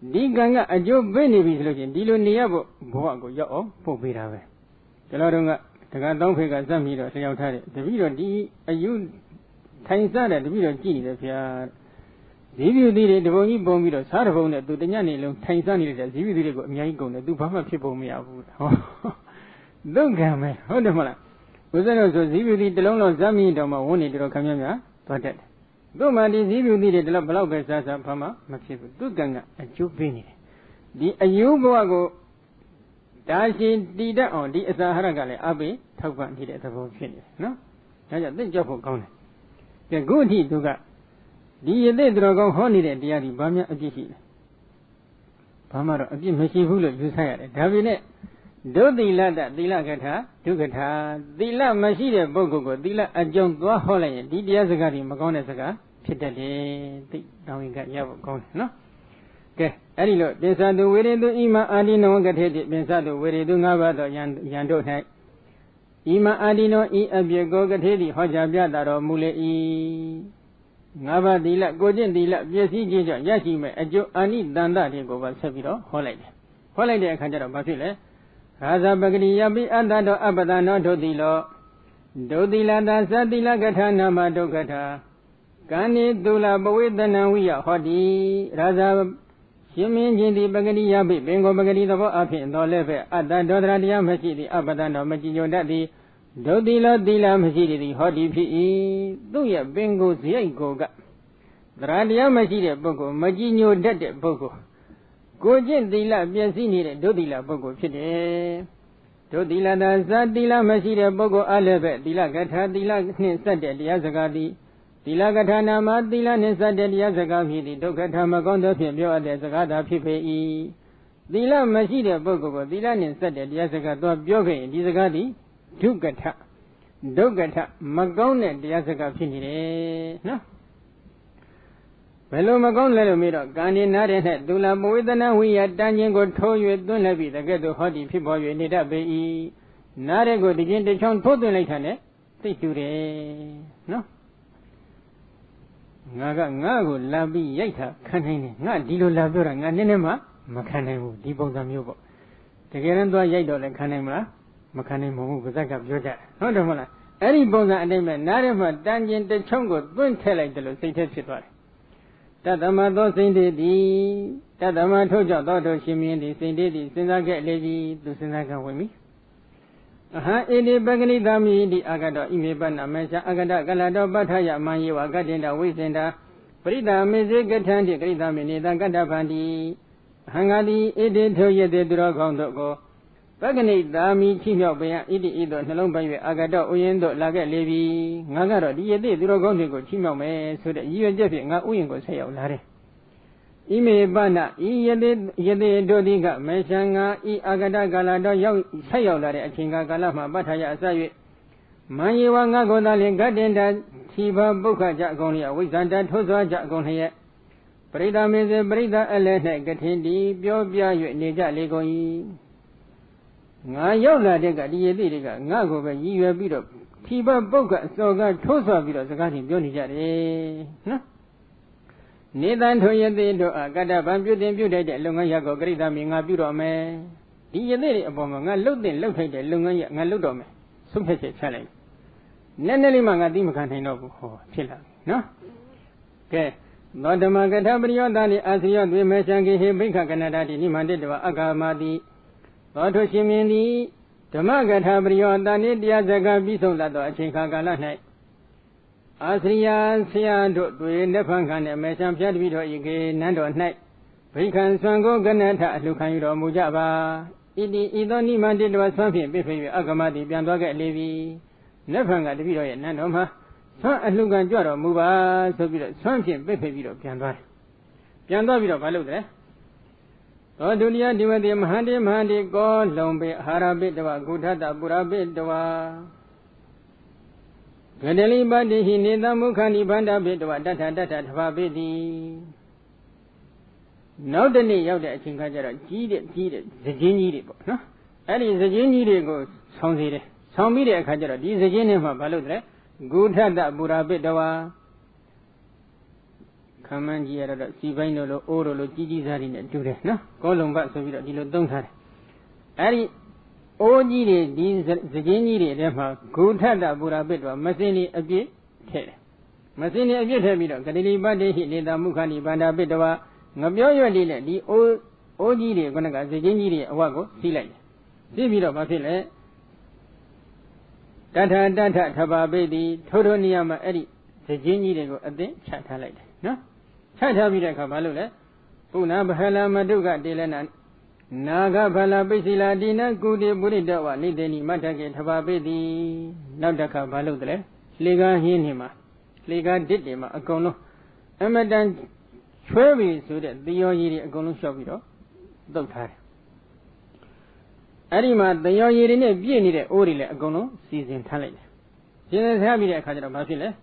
Diganga, a job benefit looking, Dilu Niabo, Boago, Yo, Popirave. The Lordunga, တကတောင်းဖေကစက်ပြီးတော့လျှောက်ထားတယ်တပည့်တော်ဒီအယူထိုင်စားတယ်တပည့်တော်ကြည့်နေတယ်ဗျာဇီးပြူသီးတွေတပုံကြီးပုံပြီးတော့စားတပုံနဲ့သူတညနေလုံးထိုင်စားနေတဲ့ဇီးပြူသီးတွေကိုအများကြီးကုန်တယ်သူဘာမှဖြစ်ပုံမရဘူးဟောဒုက္ခမဲဟုတ်တယ်မလားဘုရားတော်ဆိုဇီးပြူသီးတစ်လုံးလုံးဇမ်းမြင့်တော်မှာဝန်းနေတော်ခံမြများသွားတတ်တယ်သူ့မှာဒီဇီးပြူသီးတွေဘလောက်ပဲစားစားဘာမှမဖြစ်ဘူးသူကံကအကျိုးပေးနေတယ်ဒီအယူဘဝကိုဒါရှင်တည်တတ်အောင်ဒီအစာဟာရကလည်းအပိထောက်ပံ့နေတဲ့သဘောဖြစ်နေတယ်နော်ဒါကြောင့်သိကြောက်ဖို့ကောင်းတယ်ကဲခုအထိသူကဒီယသိတော်ကောင်းဟောနေတဲ့တရားဒီဘာမှအပြစ်ရှိလဲဘာမှတော့အပြစ်မရှိဘူးလို့ယူဆရတယ်ဒါပေမဲ့ဒုသီလတသီလကထာဒုက္ခထာသီလမရှိတဲ့ပုဂ္ဂိုလ်ကိုသီလအကြောင်းသွားဟောလိုက်ရင်ဒီတရားစကားတွေမကောင်းတဲ့စကားဖြစ်တတ်တယ်သိတောင်းရင်ကရဖို့ကောင်းတယ်နော်ကဲအဲ့ဒီလိုပိဿတုဝေရေတုဣမအာဒီနောကထေတိပိဿတုဝေရေတု၅ပါးသောယံတို့၌ဣမအာဒီနောဤအပြည့်ကိုကထေတိဟောကြားပြတာတော်မူလေ၏၅ပါးသီလကိုကျင့်သီလပြည့်စည်ခြင်းကြောင့်ရရှိမဲ့အကျိုးအာနိတန္တတွေကိုပါဆက်ပြီးတော့ဟောလိုက်တယ်ဟောလိုက်တဲ့အခါကျတော့ဘာဖြစ်လဲရာဇပဂတိယပိအတ္တတောအပဒနောဒုတိလောဒုတိလတာသတိလကထာနာမဒုက္ခထာကံနိတုလပဝေသနံဝိယဟောတိရာဇရှင်မင်းချင်းသည်ပဂတိယပိပင်ကိုပဂတိသဘောအဖြစ်တော်လည်းပဲအတ္တဒေါသရတရားမရှိသည်အပဒနောမကြည်ညိုတတ်သည်ဒုတိလသီလမရှိသည်ဟောတိဖြစ်၏သူ့ရဲ့ပင်ကိုဇိတ်ကိုကသရတရားမရှိတဲ့ပုဂ္ဂိုလ်မကြည်ညိုတတ်တဲ့ပုဂ္ဂိုလ်ကိုကျင့်သီလပြည့်စည်နေတဲ့ဒုတိလပုဂ္ဂိုလ်ဖြစ်တယ်ဒုတိလသာဇာသီလမရှိတဲ့ပုဂ္ဂိုလ်အလည်းပဲသီလကထာသီလနှင့်စက်တဲ့တရားစကားသည်သီလကထာနာမှာသီလနှင့်စက်တဲ့တရားစကားဖြစ်သည်ဒုက္ခထာမကောင်းသောဖြင့်ပြောအပ်တဲ့စကားသာဖြစ်ပေ၏သီလမရှိတဲ့ပုဂ္ဂိုလ်ကိုသီလနှင့်စက်တဲ့တရားစကားတော့ပြောခဲ့ရင်ဒီစကားသည်ဒုက္ခထဒုက္ခထမကောင်းတဲ့တရားစကားဖြစ်နေတယ်နော်ဘယ်လိုမကောင်းလဲလို့မေးတော့ကာဏိနာတဲ့နဲ့ဒုလပဝေဒနာဝိယတန်ခြင်းကိုထိုး၍သွင်းလိုက်ပြီးတကဲ့သို့ဟောဒီဖြစ်ပေါ်၍နေတတ်ပေ၏နားတဲ့ကိုဒီချင်းတစ်ချောင်းထိုးသွင်းလိုက်တာနဲ့သိတူတယ်နော်ငါကငါ့ကိုလာပြီးရိုက်တာခံနိုင်တယ်ငါဒီလိုလာပြောတာငါနည်းနည်းမှမခံနိုင်ဘူးဒီပုံစံမျိုးပေါ့တကယ်တမ်းသွားရိုက်တော့လည်းခံနိုင်မလားမခံနိုင်ဘူးပါဇက်ကပြောကြတယ်ဟုတ်တယ်မလားအဲ့ဒီပုံစံအတိုင်းပဲနားထဲမှာတန်ကျင်တစ်ချုံကိုသွင်းထည့်လိုက်တယ်လို့စိတ်ထဲဖြစ်သွားတယ်တတ္တမသောစိတ်တည်းသည်တတ္တမထို့ကြောင့်သောတို့ရှင်မြင်းသည်စိတ်တည်းသည်စဉ်းစားခဲ့လေပြီသူစဉ်းစားကဝင်ပြီအဟံဣတိပဂနိသမိတိအာဂတောဣမေပနမေရှအဂတကလတောပဋ္ဌယမံယေဝကတ္တင်တဝိစင်တာပရိတာမေစေကထံတိဂရိတမေနေတံကတ္တဗန္တိအဟံငါတိဣတိထိုယတေသူတော်ကောင်းတို့ကိုပဂနိသာမိချိမြောက်ပင်ဣတိဣသောနှလုံးပိုင်း၍အာဂတောဥယျင်တို့လာခဲ့လေပြီငါကတော့ဒီယတေသူတော်ကောင်းတွေကိုချိမြောက်မယ်ဆိုတဲ့ရည်ရွယ်ချက်ဖြင့်ငါဥယျင်ကိုဆက်ရောက်လာတယ်ဣမေပနဤယတေတို့သည်ကမေရှံငါဤအာဂတကာလတော့ရောက်ဆက်ရောက်လာတဲ့အချိန်ကာလမှာပဋ္ဌာယအစ၍မံယေဝငါကိုသာလင်ဂတ္တင်တာခြိဘပုခ္ခကြအကုန်လျက်ဝိဇန္တထိုးစွာကြအကုန်လျက်ပရိဒါမေစေပရိဒါအလည်း၌ကထင်တီပြောပြ၍နေကြလေကုန်၏ငါရောက်လာတဲ့ကဒီယတိတွေကငါ့ကိုပဲရည်ရွယ်ပြီးတော့ခြိဘပုခ္ခအစောကထိုးစွာပြီးတော့စကားချင်းပြောနေကြတယ်နော်နေတန်ထိုယတိတို့အကတ္တဗံပြုတင်ပြုထိုက်တဲ့လုပ်ငန်းရပ်ကိုဂရိတမီငါပြုတော်မယ်ဒီယတိတွေအပေါ်မှာငါလှုပ်တင်လှုပ်ထိုက်တဲ့လုပ်ငန်းရပ်ငါလှုပ်တော်မယ်ဆုံးဖြတ်ချက်ချလိုက်နည်းနည်းလေးမှငါသိမခံနိုင်တော့ဘူးဟောဖြစ်လာပြီနော်ကဲသောဓမ္မကထပရိယောတာနိအာသရိယောသွေမေရှံကိဟိဘိက္ခကနတာတိနိမန္တိတဝအက္ခမာတိသောထိုရှင်မြင်းသည်ဓမ္မကထပရိယောတာနိတရားစကားပြီးဆုံးလာသောအချိန်ခါကာလ၌အာသရိယဆရာတို့တွေလက်ဖန်ခံတဲ့မေရှံဖျားတပည့်တော်ဤကေနန်းတော်၌ဘိက္ခံဆွံကိုကနထအလှခံယူတော်မူကြပါဣတိဤသောနိမန္တိတဝဆွမ်းဖြင့်ပြည့်ဖြည့်၍အက္ခမာတိပြန်သွားခဲ့လေပြီလက်ဖန်ကတပည့်တော်ရဲ့နန်းတော်မှာဆွမ်းအလှခံကြွတော်မူပါဆိုပြီးတော့ဆွမ်းဖြင့်ပြည့်ဖြည့်ပြီးတော့ပြန်သွားတယ်ပြန်သွားပြီးတော့မလုပ်တယ်သောဒုတိယဒီဝတိမဟာတိကောလုံပေအာဟာရပိတဝဂုထတပုရပိတဝဂဒလိပတိဟိနေသမုခဏိဗန္ဒပိတဝတထထဘာပိတိနောက်တနေ့ရောက်တဲ့အချိန်ခါကျတော့ကြီးတဲ့စကြင်းကြီးတွေပေါ့နော်အဲ့ဒီစကြင်းကြီးတွေကိုဆောင်းစေတယ်ဆောင်းပြီးတဲ့အခါကျတော့ဒီစကြင်းတွေမှာဘာလို့လဲဂုထတပုရပိတဝခမန်းကြီးရတော့စီပိုင်းတို့လိုအိုးတို့လိုကြီးစားတွေနဲ့တူတယ်နော်ကောလုံဘဆိုပြီးတော့ဒီလိုသုံးထားတယ်အဲ့ဒီ Oji these Zagini, good had a Buddha bit or Massini a bit. Massini a bit heavy, Kadili Badi, he did the Mukani Banda Bitova, Nabio Lila, the old Oji, Gonaga, Zagini, Wago, Silay. Sibiro Basile Data Tababi, Todoniama Eddie, Zagini, go at the Chatalite. No? Chatabida Cabalule, Puna Bahala Maduga Dilanan. Naga Bala Bisila Dina, Goody Buddha, Nideni Matake Tababedi, Nadaka Baludre, Liga Hinima, Liga Didima, a cono, Amadan Trevi so that the Yoyi a cono shopito, Doctor Arima, the Yoyi in a Bienide, Orile, a cono, season talent. Since having a kind of Basile,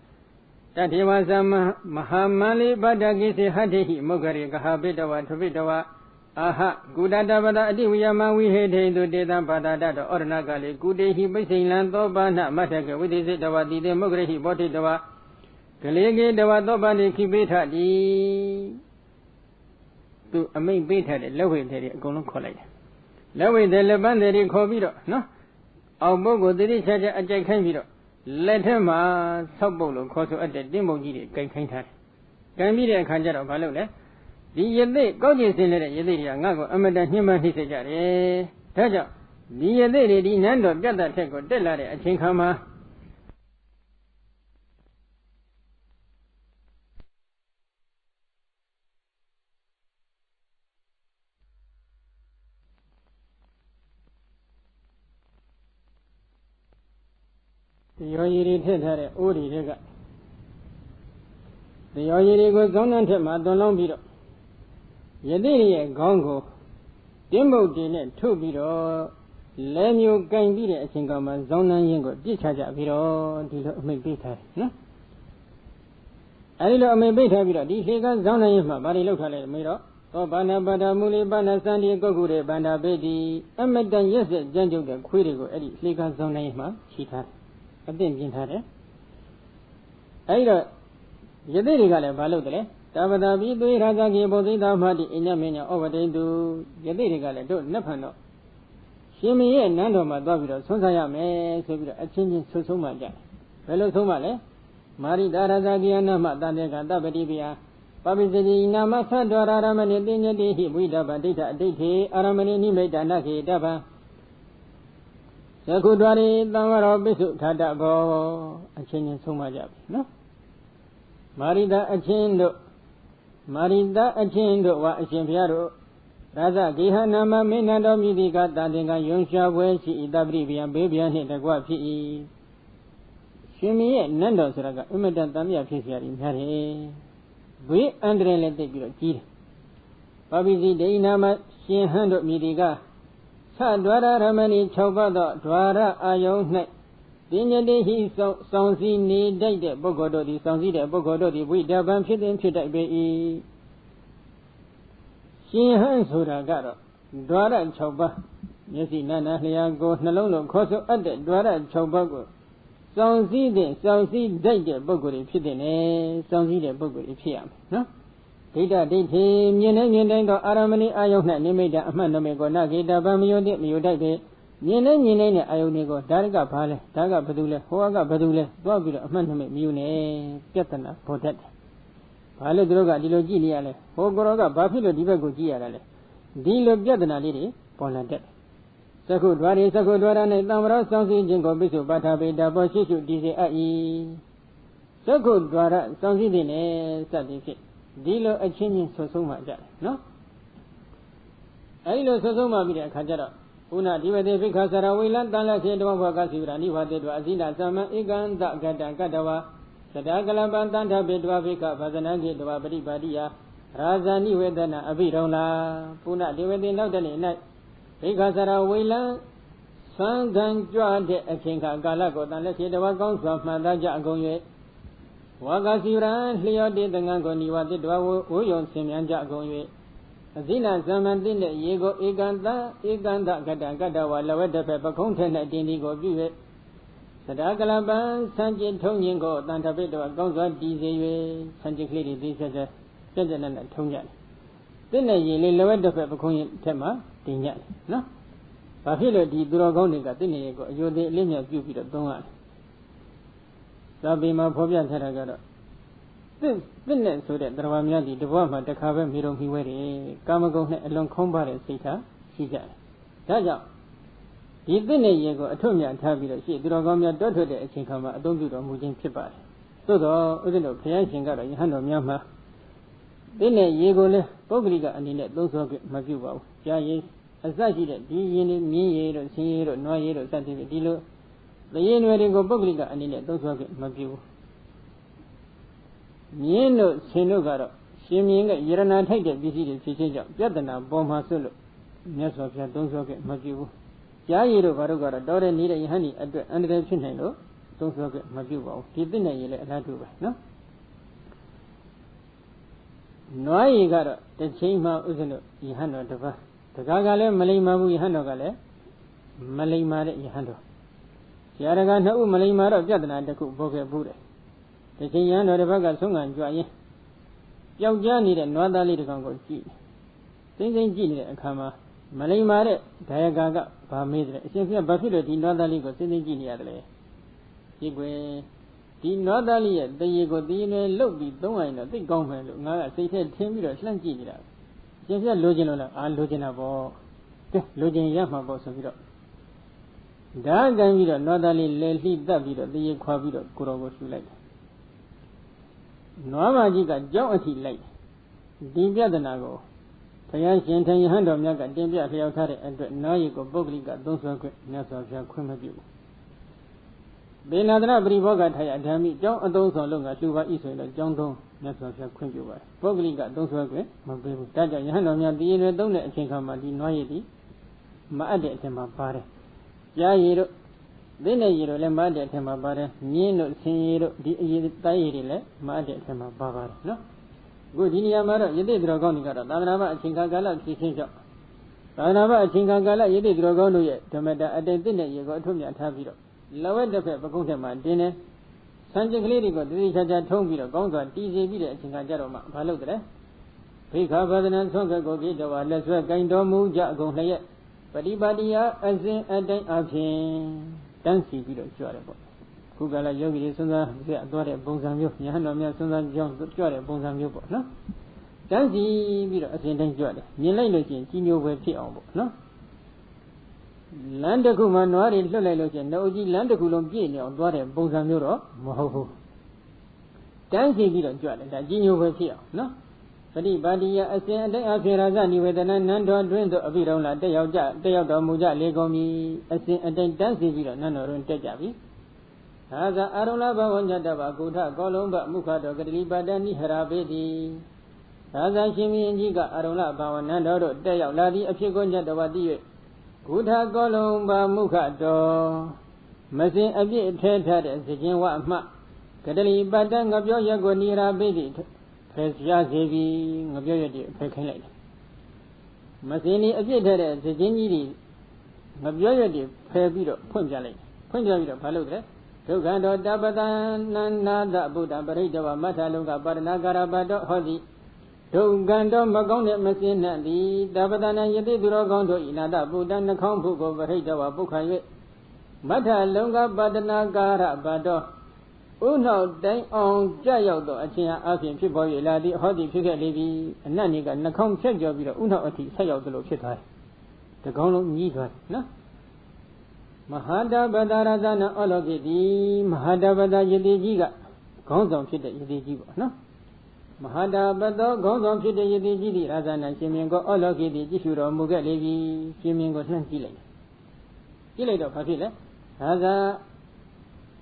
that he was a Mahamali Badagisi Hadehi, Mogari, Gahabitawa, Tavitawa. Aha, good adabada, Diwiyama, we had to Deda Badada, or Nagali, good day he basing land of Bana, Mataka, with his Dawadi, the Mogre, bought it Dawa, Kalegi, Dawadobani, Kibita, to a main beta, the Lowy, the Gono College. Lowy, the Leban, the Covido, no? Our Bogo, the Richard, a Jack Canvido. Let him a Sobolo, Coso at the Dimogi, Kankan. Can be the Kanjaro Balone. The Yade, God is in it, Yadi, Nago, Amadan Human Hisajare, Taja, the Yade, the Nando, Gada Teco, Delare, a Chinkama. The Yoyi Tedare, Uri Rega. The Yoyi goes on and Madonna. Yadiri Gongo, Dimbo Dine, two biro, Lemio Gambira, Singama, Zona Yango, Dichaja Viro, Dilo may beta, no? Adilo may beta Viro, Dishiga, Zona Yama, Bari Local Miro, Obana Bada Muli Bana Sandy Gogure, Banda Bedi, Amadan Yes, Janjo, the Quirigo, Eddie, Sliga Zona Yama, Chita, a dim Hare. Aida Yadiri Gale Balodre. Tabadabi, do Razaki, Bodida Madi, Inamina, over the do Yadirigale, do Napano. Shimi and Nando Madaviro, Sonsayame, Sevilla, a changing Susumaja. Fellow Sumale, Mari Darazagi and Namadanga, Dabadibia, Babizzi, Namasa, Doramani, Dinadi, Widaba, Dita, Diti, Aramani, made Danaki, Daba. Sakudari, Damaro, Bisu, Tadabo, a changing Sumaja, no? Marida, a chindo. Marida Achindo wa Shimpiaro Raza Gihanama Minado Midiga Dadinga Yunsha Weshi Idabribia Baby and hit the Guapi Shimi Nando Saraga Umedan Tamia Fisher in Harry. We Andre let the Giro Babizi Dainama Shinhando Midiga Sa Dwara Ramani Chobado Dwara Ayon Night. Then he sounds in need the Bogodo, the sounds in the Bogodo, the we daban fit into that bay. She hands Huragaro, Dwara Choba. Yes, Nana Liago, Nalolo, Coso at the Dwara Chobago. Sounds in the Bogori Pidene, sounds in the Bogori Piam, no? Data date him, Yenango, Aramani, Ayona, Nemeda, Manomego, Nagi, Dabamio, Mudade. Yene, Ionigo, Darga Pale, Daga Badule, Hoaga Badule, Bobby, Maname, Mune, Piatana, Potet. Pale Droga, Dilogiliale, Hogoroga, Bafilo, Divago Giale. Dilo Biadana Lady, Poladet. Sakudwari, Sakudwarane, Namra, Sounds in Jingo Bisu, Batabe, Dabo, Shishu, Dizai. Sakudwara, Sounds in Sadiki. Dilo a changing Sosuma, no? I know Sosuma Vida Kajara. Una divide because Rawilan Dala said Wakasura, Nivade, Azina Sama, Igan, Gata Gadawa, Sadagalaban, Danta Bedwa Vika, Fazanagi, Dwabadi Badia, Razani Vedana, Abirola, Puna divide Nodani night. Because Rawilan, Sangan Juade, a Kinka Galago, and let's say the Wagons of Madaja Goye. Wakasura, Leo did the Nangoniwa, the Dwa, Uyon Simian Jagoye. Zina Zamandin, Yego, Iganda, Gada, Lawada Pepper Content at Indigo View. Sadagalaban, Sanjin Tongingo, Dantabedo, Gonza, Dize, Sanjiclidi, this as a President and Tongan. Then a Lawada Pepper Tema, Dinyan, no? ဘာဖြစ်လို့ဒီသူတော်ကောင်းတွေကသိနေကိုအယုဒိအလေးမြတ်ပြုပြီးတော့သုံးရတယ်။သာပေမှာဖော်ပြထားတာကတော့သိနဲ့ဆိုတဲ့တရားများဒီတဘွားမှာတစ်ခါပဲမိတော်မိဝဲတယ်ကာမဂုဏ်နဲ့အလွန်ခုံးပါတဲ့စိတ်ထားရှိကြတယ်။ဒါကြောင့်ဒီသိနဲ့ရေကိုအထွတ်မြတ်ထားပြီးတော့ရှေ့သူတော်ကောင်းများတွတ်ထွက်တဲ့အချိန်ခါမှာအသုံးပြုတော်မူခြင်းဖြစ်ပါတယ်။သို့တော့ဥဒ္ဒတို့ဘုရားရှင်ကတော့ယဟန်တော်များမှာသိနဲ့ရေကိုလည်းပုဂ္ဂလိကအနေနဲ့သုံးစွဲမပြုပါဘူး။ကြားရည်အစရှိတဲ့ဒီရင်တွေမြင်းရည်တို့ဆင်းရည်တို့နွားရည်တို့စသဖြင့်ဒီလိုသရေနွယ်တွေကိုပုဂ္ဂလိကအနေနဲ့သုံးစွဲမပြုဘူးမြင်းတို့ဆင်းတို့ကတော့ရှင်မြင်းကယရနာထိုက်တဲ့ပစ္စည်းတွေဖြစ်ခြင်းကြောင့်ပြဿနာပေါ်မှာဆွလို့မြတ်စွာဘုရားသုံးစွဲမပြုဘူးကြားရည်တို့ဘာတို့ကတော့တော်တဲ့နေတဲ့ယဟန်ဒီအတွက်အန္တရာယ်ဖြစ်နိုင်လို့သုံးစွဲမပြုပါဘူးဒီသိနဲ့ရည်လည်းအလားတူပဲနော်နွားရည်ကတော့တစ်ချိန်မှဥစ္စလို့ယဟန်တော်တစ်ပါးတကားကလည်းမလိမ္မာဘူးယဟန်တော်ကလည်းမလိမ္မာတဲ့ယဟန်တော်ဆရာတကာနှစ်ဦးမလိမ္မာတော့ပြဿနာတစ်ခုပေါ်ခဲ့ဘူးတဲ့ဒီချိန်ယဟန်တော်တစ်ပတ်ကဆုံးခံကြွရင်ပျောက်ကြားနေတဲ့နွားသားလေးတစ်ကောင်ကိုကြည့်သိသိကြည့်နေတဲ့အခါမှာမလိမ္မာတဲ့ဒါယကာကဗာမေးတယ်အရှင်ဘုရားဘာဖြစ်လို့ဒီနွားသားလေးကိုသိသိကြည့်နေရတယ်လဲဒီကွယ်ဒီနွားသားလေးရဲ့တရေကိုတရေနဲ့လှုပ်ပြီးသုံးရင်တော့သိကောင်းမယ်လို့ငါကစိတ်ထဲထင်းပြီးတော့လှမ်းကြည့်နေတာရှင်ပြလိုချင်လို့လားလိုချင်တာပေါ့ကဲလိုချင်ရမှာပေါ့ဆိုပြီးတော့ဓာတ်ကန်ပြီးတော့နွားသားလေးလဲလှိတက်ပြီးတော့တရေခွာပြီးတော့ကိုတော်ကိုရှူလိုက်တယ်နွားမကြီးကကြောက်အထိလိုက်ဒီပြဿနာကိုဘုရားရှင်ထင်ယဟန်တော်မြတ်ကတင်ပြလျှောက်ထားတဲ့အတွက်နွားရည်ကိုပုဂ္ဂလိကသုံးစွဲခွင့်မြတ်စွာဘုရားခွင့်မပြုဘူးဘေနာတရပရိဘောဂထာယဓမ္မိကျောင်းအသုံးဆောင်လို့ငါလှူပါဤဆိုရင်တော့ကျောင်းသုံးမြတ်စွာဘုရားခွင့်ပြုပါတယ်ပုဂ္ဂလိကသုံးစွဲခွင့်မပေးဘူးဒါကြောင့်ယဟန်တော်များတည်ရည်သုံးတဲ့အချိန်ခါမှာဒီနွားရည်ဒီမအပ်တဲ့အချိန်မှာပါတယ်ကြားရည်တို့သိနေရည်တို့လည်းမအပ်တဲ့အချိန်မှာပါတယ်မြင်းတို့ဆင်းရည်တို့ဒီအရည်တိုင်းရည်တွေလည်းမအပ်တဲ့အချိန်မှာပါပါတယ်နော်အခုဒီနေရာမှာတော့ယသိတော်ကောင်းတွေကတော့သာသနာ့ဘအချိန်ကာလဖြစ်ခြင်းကြောင့်သာသနာ့ဘအချိန်ကာလယသိတော်ကောင်းတို့ရဲ့ဓမ္မတာအတိတ်သိနေရည်ကိုအထွတ်မြတ်ထားပြီးတော့လဝက်တစ်ဖက်ပကုံးထဲမှာတင်းနေဆံကျင်ကလေးတွေကိုတတိချာချာထုံးပြီးတော့ကောင်းစွာတီးစီပြီးတဲ့အချိန်ကကြတော့မှမလုပ်တဲ့ဖိခာဗဒနာဆွမ်းကကိုပြည့်တော်လက်ဆွဲကင်တော်မူကြအကုန်လျက်ပฏิပါတိယအစဉ်အတိုင်းအဖြစ်တန်းစီပြီးတော့ကြွတယ်ပေါ့ခုကလည်းယောဂီတွေစဉ်းစားပြအသွားတဲ့ပုံစံမျိုးညာတော်များစဉ်းစားကြောင်းကြွတဲ့ပုံစံမျိုးပေါ့နော်တန်းစီပြီးတော့အစဉ်တိုင်းကြွတယ်မြင်လိုက်လို့ရှိရင်ကြီးညိုပဲဖြစ်အောင်ပေါ့နော်လမ်းတစ်ခုမှာနွားတွေလွတ်လိုက်လို့ရှိရင်နှုတ်ကြီးလမ်းတစ်ခုလုံးပြည့်နေအောင်သွားတဲ့ပုံစံမျိုးတော့မဟုတ်ဘူးတန်းစီပြီးတော့ကြွတယ်ဒါကြီးညိုပဲဖြစ်အောင်နော်ပฏิပါတိယအစဉ်အတိုင်းအဖြစ်ရာဇနိဝေဒနာနန္တော်တွင်သို့အပိတော်လာတက်ရောက်တော်မူကြလေကုန်ပြီအစဉ်အတိုင်းတန်းစီပြီးတော့နန္တော်တွင်တက်ကြပြီသာသာအာရုံလာဘဝညတ္တဗကုထကောလုံးဘမုခတော်ကတိလိပါဒနိဟရာပေတိသာသာရှင်မင်းကြီးကအာရုံလာဘဝနန္တော်တို့တက်ရောက်လာသည့်အဖြစ်ကိုညတ္တဗတိ၍ကုထကောလုံးဘမုခတော်မစင်အပြည့်ထဲထားတဲ့စည်ခြင်းဝအမှကတိလိပါဒငါပြောရက်ကိုနိဟရာပေတိဖယ်ရှားစေပြီးငါပြောရက်ဒီဖယ်ခိုင်းလိုက်တယ်မစင်ဒီအပြည့်ထဲတဲ့စည်ခြင်းကြီးတွေငါပြောရက်ဒီဖယ်ပြီးတော့ဖွင့်ပြလိုက်ဖွင့်ပြပြီးတော့ဘာလုပ်တယ်ဒုက္ခတောတပတနန္နာသဗုဒ္ဓပရိဒဝမထလုံကပါရဏကာရဘတောဟောတိဒုက္ခတောမကောင်းတဲ့မစင်းနှံ့သည်တပတနာယတိသူတော်ကောင်းတို့ဤနာတဗုဒ္ဓနှခေါင်းဖုကိုပရိဒဝပုခ္ခ၍မထလုံကပါရဏကာရဘတောဥနောက်တိုင်းအောင်ကြရောက်သောအချင်းအဖြစ်ဖြစ်ပေါ်၍လာသည်ဟောတိဖြစ်ခဲ့လေပြီအနတ်နေကနှခေါင်းဖြတ်ကျော်ပြီးတော့ဥနောက်အထိဆက်ရောက်သလိုဖြစ်သွားတယ်တကောင်းလုံးကြီးသွားတယ်နော်မဟာတပတရဇနာအလောကိတိမဟာတပတယတိကြီးကခေါင်းဆောင်ဖြစ်တဲ့ယတိကြီးပေါ့နော်မဟာတပတောခေါင်းဆောင်ဖြစ်တဲ့ယတိကြီးဒီရာဇနာရှင်မြင်ကိုအလောကိတိကြည့်ရှုတော်မူခဲ့လေပြီရှင်မြင်ကိုလှမ်းကြည့်လိုက်တော့ဘာဖြစ်လဲသာသာ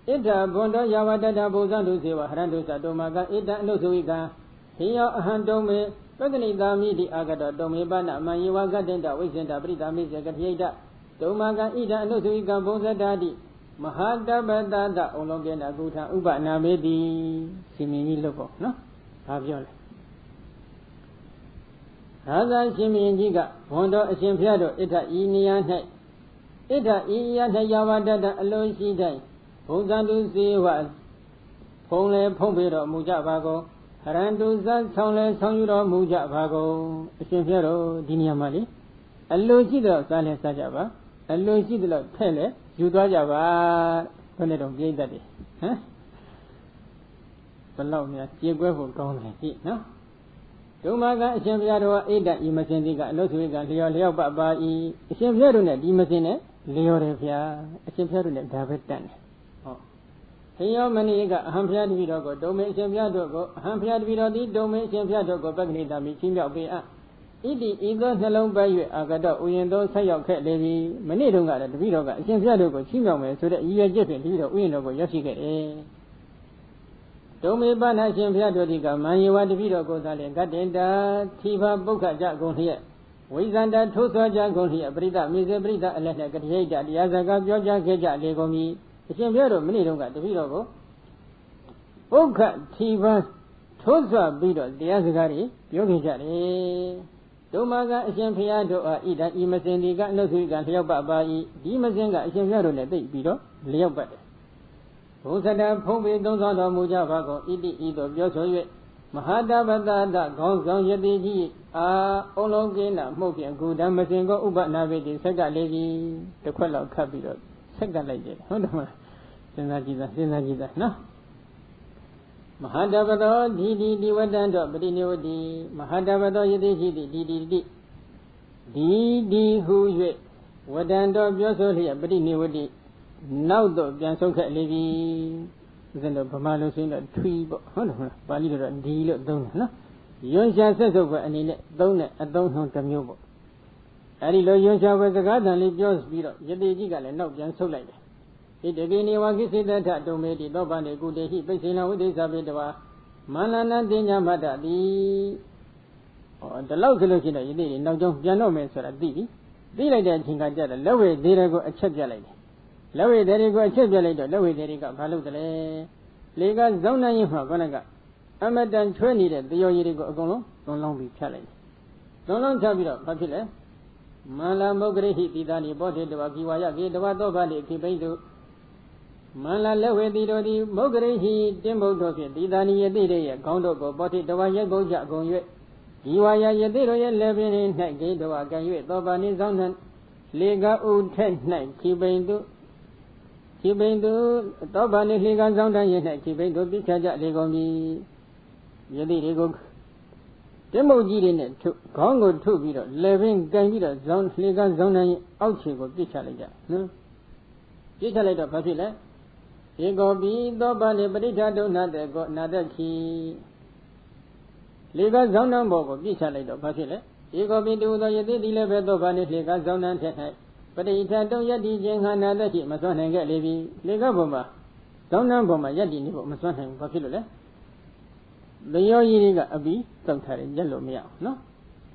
ဣဒ္ဓဘွန်တော်ယဝတတဘုဇံတုစေဝဟရန္တုသတောမကဣဒ္ဓအနုသုဝိကံဟိယောအဟံတုံမေပက္ခဏိတာမိတိအာဂတောတုံမေပနအမံယေဝကတ္တဝိဇ္ဇန္တပရိတာမိစေကတိယိတတုံမကဣဒအနုသုဝိကံဘုဇတာတိမဟာတပတတအုံလုံးကေနကုထဥပနာမေတိရှင်မင်းကြီးလို့ပေါ့နော်ဘာပြောလဲသာသာရှင်မင်းကြီးကဘွန်တော်အရှင်ဖျားတို့ဣဒ္ဓဤနေရာ၌ဣဒ္ဓဤရ၌ယဝတတအလုံးရှိတိုင်းဘုဇံတုစေဝဖုံလေဖုံးပေတော်မူကြပါကုန်ဟရန္တုဇတ်ဆောင်လေဆောင်ယူတော်မူကြပါကုန်အရှင်ဖျားတို့ဒီနေရာမှာလေအလိုရှိတော့စားလဲစားကြပါ alone see the lot tell you do Java when they don't get that. Huh? Below me, you go for gone, no? Domaga, Shampiado, Ada, Imasendiga, Loswiga, Leo Baba, Shampiadunet, Imasine, Leo Revia, Shampiadunet, David Dan. Here many got Hampiad Vidogo, Domain Shampiadogo, Hampiad Vidodi, Domain Shampiadogo, Bagnita, Michimia Bea. Idi either alone by you, Agado, Uyendo, Sayo Cat Levy, Manidunga, the Vidoga, Shampiadogo, Chimio, so that you are Jepping, Vido, Uinogo, Yashike. Domain Bana Shampiadodiga, Manuwa, the Vidogo, Gadenda, Tiva, Boca Jagon here. Wizanda, Tosa Jagon here, Brida, Misa Brida, and Lena Gatia, the Azaga, Georgia, Gaja, Legomi. Shampiado, Manidunga, the Vidogo. Boca, Tiva, Tosa, Bido, the Azagari, Yogi Jari. Domaga, Shampiado, Ida, Imasendiga, Nosuga, Leoba, Dimazenga, Shampiado, the Bido, Leobat. Usada, Pobe, Donzano, Mujavago, Idi, Ido, Yosoye, Mahada, Bada, Gonzon, Yadiji, Ologena, Moki, and Good, Amazengo, Uba Navidi, Sega Lady, the Quello Capital, Sega Lady, Sinajida, no? Mahadavado, Didi, Wadando, Bedinodi, Mahadavado, Yadi, Didi, who you, Wadando, Yosoli, Bedinodi, now the Jansoka Levy, then the Pamalo in a tree, Balida and Deal, don't know. Yonsha says over and in it, don't know the mule. Adilo Yonsha was the garden, leave yours, Bido, Yadiga, and no Jansola. It again, you want to see that domain, the Dobani, good day, he basing out with this Abidava, Manana Dina Mada, the local looking at you did, no Jano men, so that Didi. They like that thing I did, a low way, there go a check lady. Low there you go a check later, low way there you go, Palutale. Lega Zona Gonaga. Amadan 20, the Yoyigo Gono, don't long be challenged. Don't long Tabito, Papilla. Mala Mogre hit the Dani body, the Wakiwaya, the Wado Valley, Kibedu. Mala lewe di dodi mogre hi timbo doke di dani yedi de gondo go boti dawa ye go ja go yue diwa ya yedi ro ye lebe ni nai ge dawa kan yue to ba ni song nan le ga u the nai ki bain du to ba ni le ga song dan ye nai ki bain du pi cha ja le go mi yedi de go timbo ji de ne thu gong go thu pi do lebe kan pi do song le ga song dan ye auk chi go pi cha lai ja no pi cha lai do ba phi le Ego be the body, but it had another key. Lega Zona Bogo, Bichalado, Pasile. Ego be do the Yedi level of Vanish Lega Zona Tech. But it had Yadi Jenghana that he must not get Levi, Lega Bomba. Zona Bomba Yadi, must not have Pasile. The Yoyiga Abi, sometimes yellow meow, no?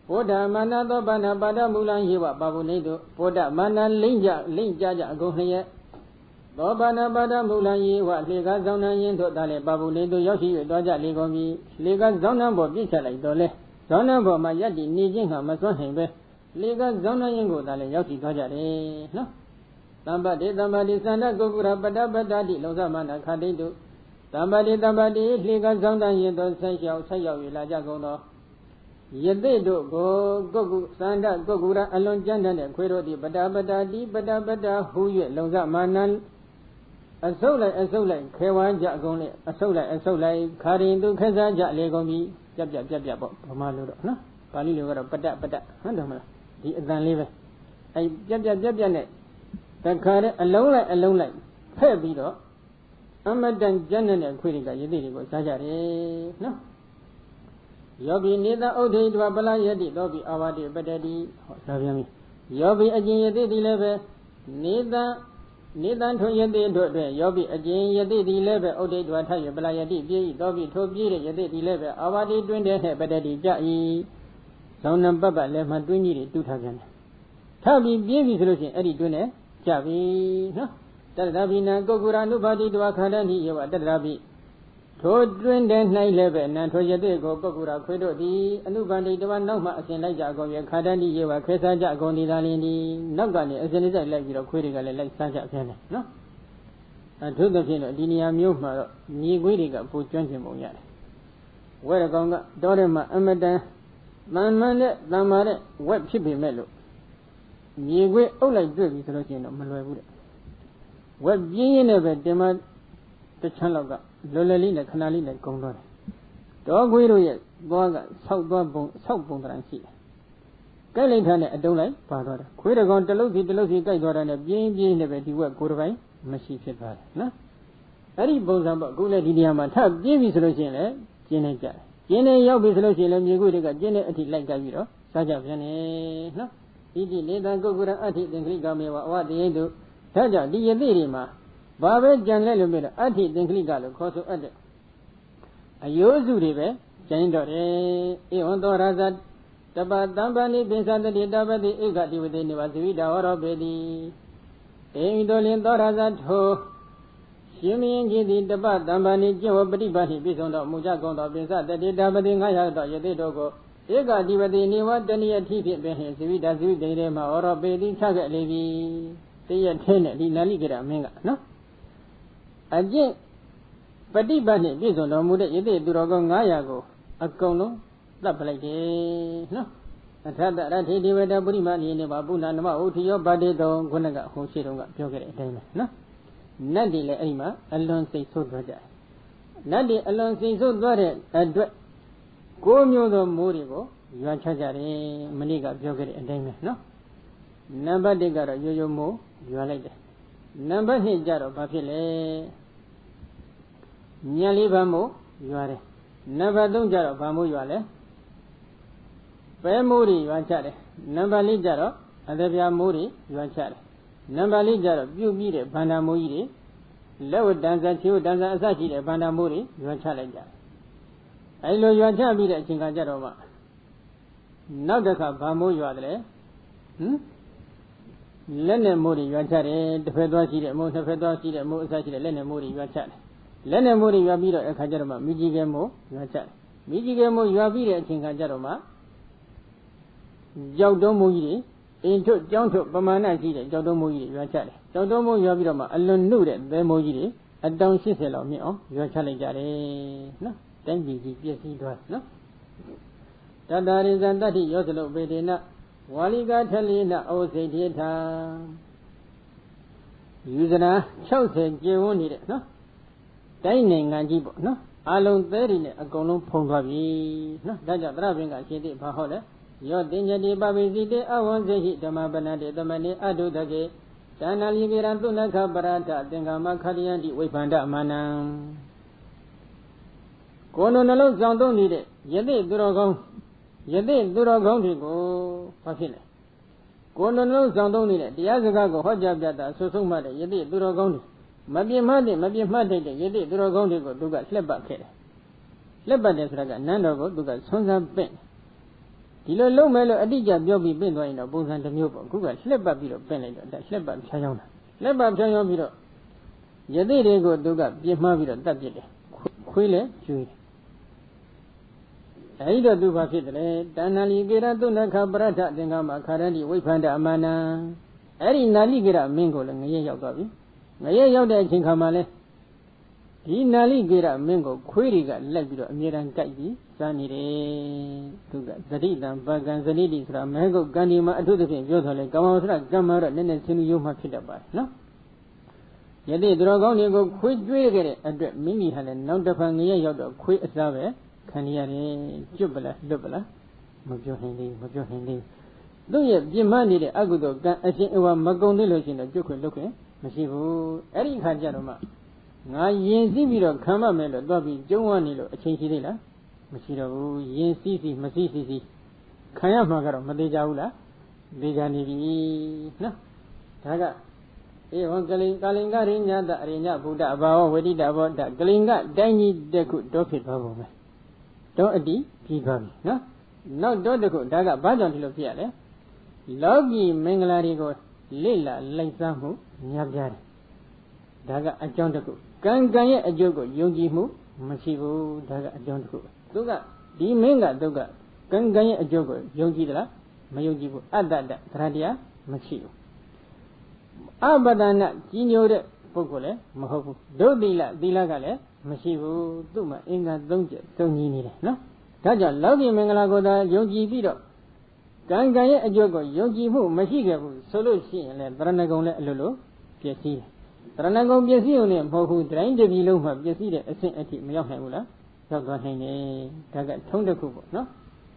Poda Manado Bana Bada Mulan Yiva Babunedo, Poda Mana Linja go here. Bobana Bada Mulayi, what Lega Zona Yin to Dale Babuledo Yoshi, Doja Legomi, Lega Zona Bobicha like Dole, Zona Boma Yadi, Nijin Hamason Hembe, Lega Zona Yingo Dale Yoshi Doja, no? Somebody Sanda Gogura Bada Badadi, Lozamana Kadedo, somebody Lega Zona Yin to Sayo Vilaja Gono. Yededo go Sanda Gogura Alon Jandan, Quero di Bada, who you Lozamanan. A soul like Kewan Jagoni, a soul like Karin do Kaza Legomi, Jab, Pomalo, no? Palio, Bada, Handama, the Than liver. I Jab, the car alone like Pebido. Amadan Janan and Quiriga, you did it was Sajari, no? Yobi neither Ode to Abala Yedi, Lobby Awadi, Badadi, Saviami. Yobi again Yedi level, neither to Yedi to Yobi again Yedi level, Ode to Ataya Balayadi, Dobby to Beauty Yedi level, Awadi doing the Badadi Jai. Sonam Baba left my 2000. Tabi baby solution, Eddie Dune, Javi, no? Tadabina Gogura, nobody to Akadani, you are Tadabi. To drink the night level, and to Yade go Gogura, Quedo, the Anubandi, the one Noma, as in Lajago, Kadani, you are Cresa Jagoni, Dalini, Nogani, as in a like your Quiriga, like Sanja Pena, no? And to the Pino, Dinia Muma, Ni Guidiga, put 20 more. Where a gonga, Dorema, Amada, Man, Lamare, what should be mellow? မြေခွေအုပ်လိုက်တွေ့ပြီဆိုလို့ရှိရင်တော့မလွယ်ဘူးတဲ့ဝက်ပြင်းရင်းနဲ့ပဲတင်မတစ်ချမ်းလောက်ကလွယ်လွယ်လေးနဲ့ခဏလေးနဲ့ဂုံသွားတယ်ဒေါ်ခွေးတို့ရဲ့သွားကဆောက်သွားပုံဆောက်ပုံတရံရှိတယ်ကြိုက်လိုက်တာနဲ့အတုံးလိုက်ပါသွားတယ်ခွေးတကောင်တစ်လုံးစီကြိုက်သွားတာနဲ့ပြင်းပြင်းနဲ့ပဲဒီဝက်ကိုယ်တစ်ပိုင်းမရှိဖြစ်သွားတယ်နော်အဲ့ဒီပုံစံပေါ့အခုလည်းဒီနေရာမှာထပ်ပြင်းပြီဆိုလို့ရှိရင်လည်းကျင်းနေကြတယ်ကျင်းနေရောက်ပြီဆိုလို့ရှိရင်လည်းမြေခွေးတွေကကျင်းနေအထိလိုက်ကြပြီးတော့စားကြပြန်နေနော်ဣတိလေတံကုက္ကုရအဋ္ဌိသင်္ခလိကမေဝအဝတယေတုဒါကြောင့်ဒီယသိတွေမှာဘာပဲကြံလဲလို့ပြောတော့အဋ္ဌိသင်္ခလိကလို့ခေါ်ဆိုအပ်တဲ့အယိုးစုတွေပဲကျင်းတော့တယ်ဧဝံသောရဇတပတံပဏိပိသတတိတပတိဧကတိဝတိနိဝသဝိတာဝရောပေတိဧဝိတောလင်သောရဇထိုရှင်မင်းကြီးသည်တပတံပဏိကျင့်ဝပฏิပါတိပြည့်စုံတော်မူကြကုန်သောပိသတတိတပတိ900သောယသိတော်ကိုဧကတိဝတိနိဝတနိယတိဖြင့်ပင်ဇဝိတာဇဝိတေတေမှာဩရောပေတိချခဲ့လေပြီတရက်ထဲနဲ့ဒီနာလိကရမင်းကနော်အကျင့်ပฏิပတ်နှင့်ပြည့်စုံတော်မူတဲ့ယသိသူတော်ကောင်း900ကိုအကုန်လုံးသတ်ပလိုက်တယ်နော်အထတရထေဒီဝတပုရိမနိနေပါပုဏ္ဏနမဥထယောဗတ္တေတောခုနကဟိုရှိတုန်းကပြောခဲ့တဲ့အတိုင်းပဲနော်နတ်တွေလည်းအဲ့မှာအလွန်စိတ်ဆိုးသွားကြတယ်နတ်တွေအလွန်စိတ်ဆိုးသွားတဲ့အတွက်ကိုးမျိုးသောမိုးတွေကိုရွာချကြတယ်မနေ့ကပြောခဲ့တဲ့အတိုင်းပဲနော်နံပါတ်1ကတော့ရိုးရိုးမိုးရွာလိုက်တယ်နံပါတ်2ကျတော့ဘာဖြစ်လဲညံလေးပါမိုးရွာတယ်နံပါတ်3ကျတော့ဘာမိုးရွာလဲပဲမိုးတွေရွာချတယ်နံပါတ်4ကျတော့အသက်ပြားမိုးတွေရွာချတယ်နံပါတ်4ကျတော့ပြုတ်ပြီးတဲ့ဗန္ဒာမိုးကြီးတွေလက်ဝတ်တန်းစားခြေဝတ်တန်းစားအစရှိတဲ့ဗန္ဒာမိုးတွေရွာချလိုက်ကြတယ်အဲဒီလိုရွာချပြီးတဲ့အချိန်ကကြတော့မှနောက်တစ်ခါဘာမိုးရွာတယ်လက်နဲ့မိုးတွေရွာချတယ်တစ်ဖက်သွားရှိတဲ့မိုးတစ်ဖက်သွားရှိတဲ့မိုးအစရှိတဲ့လက်နဲ့မိုးတွေရွာချတယ်လက်နဲ့မိုးတွေရွာပြီးတော့အခါကျတော့မှမိကြီးကဲမိုးရွာချတယ်မိကြီးကဲမိုးရွာပြီးတဲ့အချိန်ကကြတော့မှကြောက်တုံးမိုးကြီးတွေအိမ်ထုတ်ကြောင်းထုတ်ပမာဏရှိတဲ့ကြောက်တုံးမိုးကြီးတွေရွာချတယ်ကြောက်တုံးမိုးရွာပြီးတော့မှအလွန်နှုတ်တဲ့သဲမိုးကြီးတွေအတောင်80လောက်မြင့်အောင်ရွာချလိုက်ကြတယ်နော်တိုင်းပြည်ကြီးပြည့်စည်သွားနော်တတရိဇံတတိယောသလုပေတေနဝါလိကထလိနဩစိတ်ထေထာယူဇနာ60ကျေဝန်းနေတဲ့နော်တိုင်းနိုင်ငံကြီးပေါ့နော်အလုံးသေးတွေနဲ့အကုန်လုံးဖုံသွားပြီနော်ဒါကြောင့်သရပင်ကရှင်းသိဘာဟောလဲယောတင်ညတိပပိစီတေအဝံစေဟိဓမ္မပနတေသမဏေအတုတကေဒါနာလိကေရသုနခပရထသင်္ကာမခတယံတိဝိဗန္ဒမာနံကိုယ်နှလုံးဆောင်သုံးနေတဲ့ယသိသူတော်ကောင်းတွေကိုဘာဖြစ်လဲကိုယ်နှလုံးဆောင်သုံးနေတဲ့တရားစကားကိုဟောကြားပြတာဆွဆုံးမှတဲ့ယသိသူတော်ကောင်းတွေမပြင်းမှတဲ့ယသိသူတော်ကောင်းတွေကိုသူကလှက်ပတ်ခဲ့တယ်လှက်ပတ်တယ်ဆိုတာကနန်းတော်ကိုသူကဆွမ်းစားပင့်ဒီလိုလုံးမဲ့လို့အတိအကျပြောပြီးပင့်သွားရင်တော့ပုံစံတစ်မျိုးပေါ့အခုကလှက်ပတ်ပြီးတော့ပင့်လိုက်တော့လှက်ပတ်ဖြောင်းရောင်းတာလှက်ပတ်ဖြောင်းရောင်းပြီးတော့ယသိတွေကိုသူကပြင်းမှားပြီးတော့တတ်ပြစ်တယ်ခွေးလဲကျွေးတယ်အဲဒီတော့သူဘာဖြစ်တယ်လဲတာဏလိကေရသုနခပရထသင်္ကမခရတိဝိဖန္ဒအမနံအဲ့ဒီနာလိကေရမင်းကိုလည်းငရဲရောက်သွားပြီငရဲရောက်တဲ့အချိန်ခါမှာလဲဒီနာလိကေရမင်းကိုခွေးတွေကလက်ပြီးတော့အမြဲတမ်းကြိုက်ပြီးစားနေတယ်သူကသတိတံပကံဇလိတိဆိုတာမဲကုတ်ကံဒီမှာအထုသဖြင့်ပြောထားလဲကမ္မဝဆရကမ္မတော့နည်းနည်းဆင်းရုံမှဖြစ်တတ်ပါတယ်နော်ယတိသူတော်ကောင်းတွေကိုခွေးကျွေးခဲ့တဲ့အတွက်မိမိဟာလည်းနောက်တစ်ဖန်ငရဲရောက်တော့ခွေးအစားပဲခံရတယ်ကျွတ်ပလားလွတ်ပလားမပြောနိုင်သေးသူ့ရဲ့ပြင်းမနေတဲ့အကုသိုလ်ကံအရှင်အဝမကုံသေးလို့ရှိရင်တော့ကျွတ်ခွင့်လွတ်ခွင့်မရှိဘူးအဲ့ဒီခါကျတော့မှငါယင်စည်းပြီးတော့ခံမမယ်လို့သွားပြီးကျုံးဝနေလို့အချိန်ရှိသေးလားမရှိတော့ဘူးယင်စည်းစီမစည်းစီခံရမှာကတော့မသေးကြဘူးလားသေချာနေပြီနော်ဒါကဧဝံကလိကာလင်္ဂရိညာတအရိညဗုဒ္ဓအဘာဝဝေဒိတဘောဓကလိင်္ဂတိုင်းကြီးတက်ခုတော့ဖြစ်သွားပုံပဲတော့အတိပြီးသွားပြီနော်နောက်တော့တခုဒါကဘာကြောင့်ဒီလိုဖြစ်ရလဲလောကီမင်္ဂလာတွေကိုလေ့လာလိုက်စားမှုများပြားတယ်ဒါကအကြောင်းတစ်ခုကံရဲ့အကျိုးကိုယုံကြည်မှုမရှိဘူးဒါကအကြောင်းတစ်ခုသူကဒီမင်းကသူကကံရဲ့အကျိုးကိုယုံကြည်သလားမယုံကြည်ဘူးအတ္တတ္တသရတရားမရှိဘူးအပဒနာကြီးညိုတဲ့ပုဂ္ဂိုလ်လည်းမဟုတ်ဘူးဒုသီလကလည်းမရှိဘူးသူ့မှာအင်္ဂါ၃ချက်စုံညီနေတယ်နော်ဒါကြောင့်လောကီမင်္ဂလာကိုသာယုံကြည်ပြီးတော့ Gan Gaya Ajogo, Yogi Mu, Mashigabu, Solo Shi, and Dranagon Lulu, Piesi. Dranagon Piesi on him, who drained the Viluma, Piesi, a Saint Ati, Mayahamula, Yogahane, Taga, Tonda Kubo, no?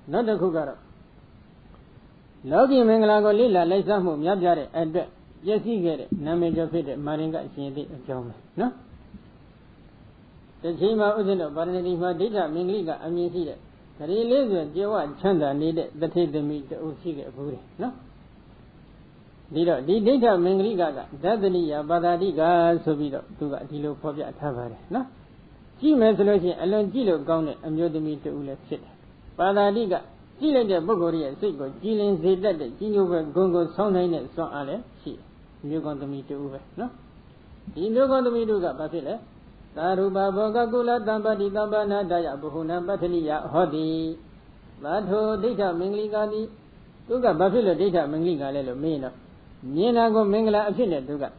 Not the Kugara. Logi Mangalago Lila, Lesamu, Yabjare, and Jesse get it, Namaja Fit, Maringa, Sindi, Jom, no? The Chima Udino, Baranima Dita, Mingliga, Amisi. The religion, Jewa, Chanda needed the take the meat, the Usiga Puri, no? The data Mingliga, Dadania, Badadiga, Sobido, Tuga, Dilo, Pobia, Tavari, no? She mesology, alone Gilo, Gone, and Yodimi to Ula sit. Badadiga, Gilen de Bogoria, Sigo, Gilen Zeta, Gino, Gongo, Sonain, and so on, she. You're going to meet Uber, no? You're going to meet Uga, Basile. Taruba Bogagula Dambadi Dambana Daya Buhuna Batalia Hodi Bato Data Mingligani Tuga Bafilo Data Mingliga Lelo Mino Nienago Mingla Affine Tuga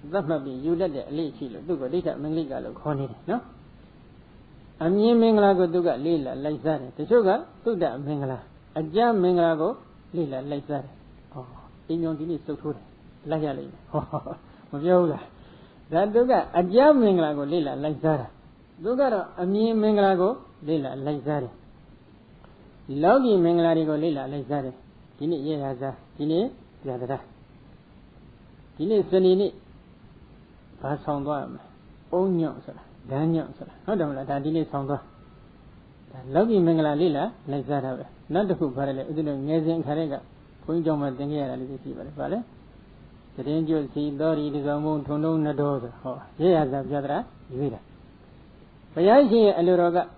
that might be you let the Lichilo Tuga Data Mingliga Loconi, no? A mere Minglago Tuga Lila like that. The sugar Tuga Mingla a jam Minglago Lila like that. Oh, in your guinea so good. Layali. Oh, Yoga. That Duga, a jam Minglago Lila like that. Duga, a mere Minglago Lila like that. Logi Minglarigo Lila like that. Gini Yaza, Gini Yadra. Gini Selini Pass on Guam. Own youngster, Dan youngster. Not only that, Dini Songa. Logi Mingla Lila like that. Not the cook parallel, Nezin Karega. Point Joma Dengia, Vale. The danger see Dori is a moon to know Nadoza. Oh, yes, Jadra, Vida. But I see a Luroga.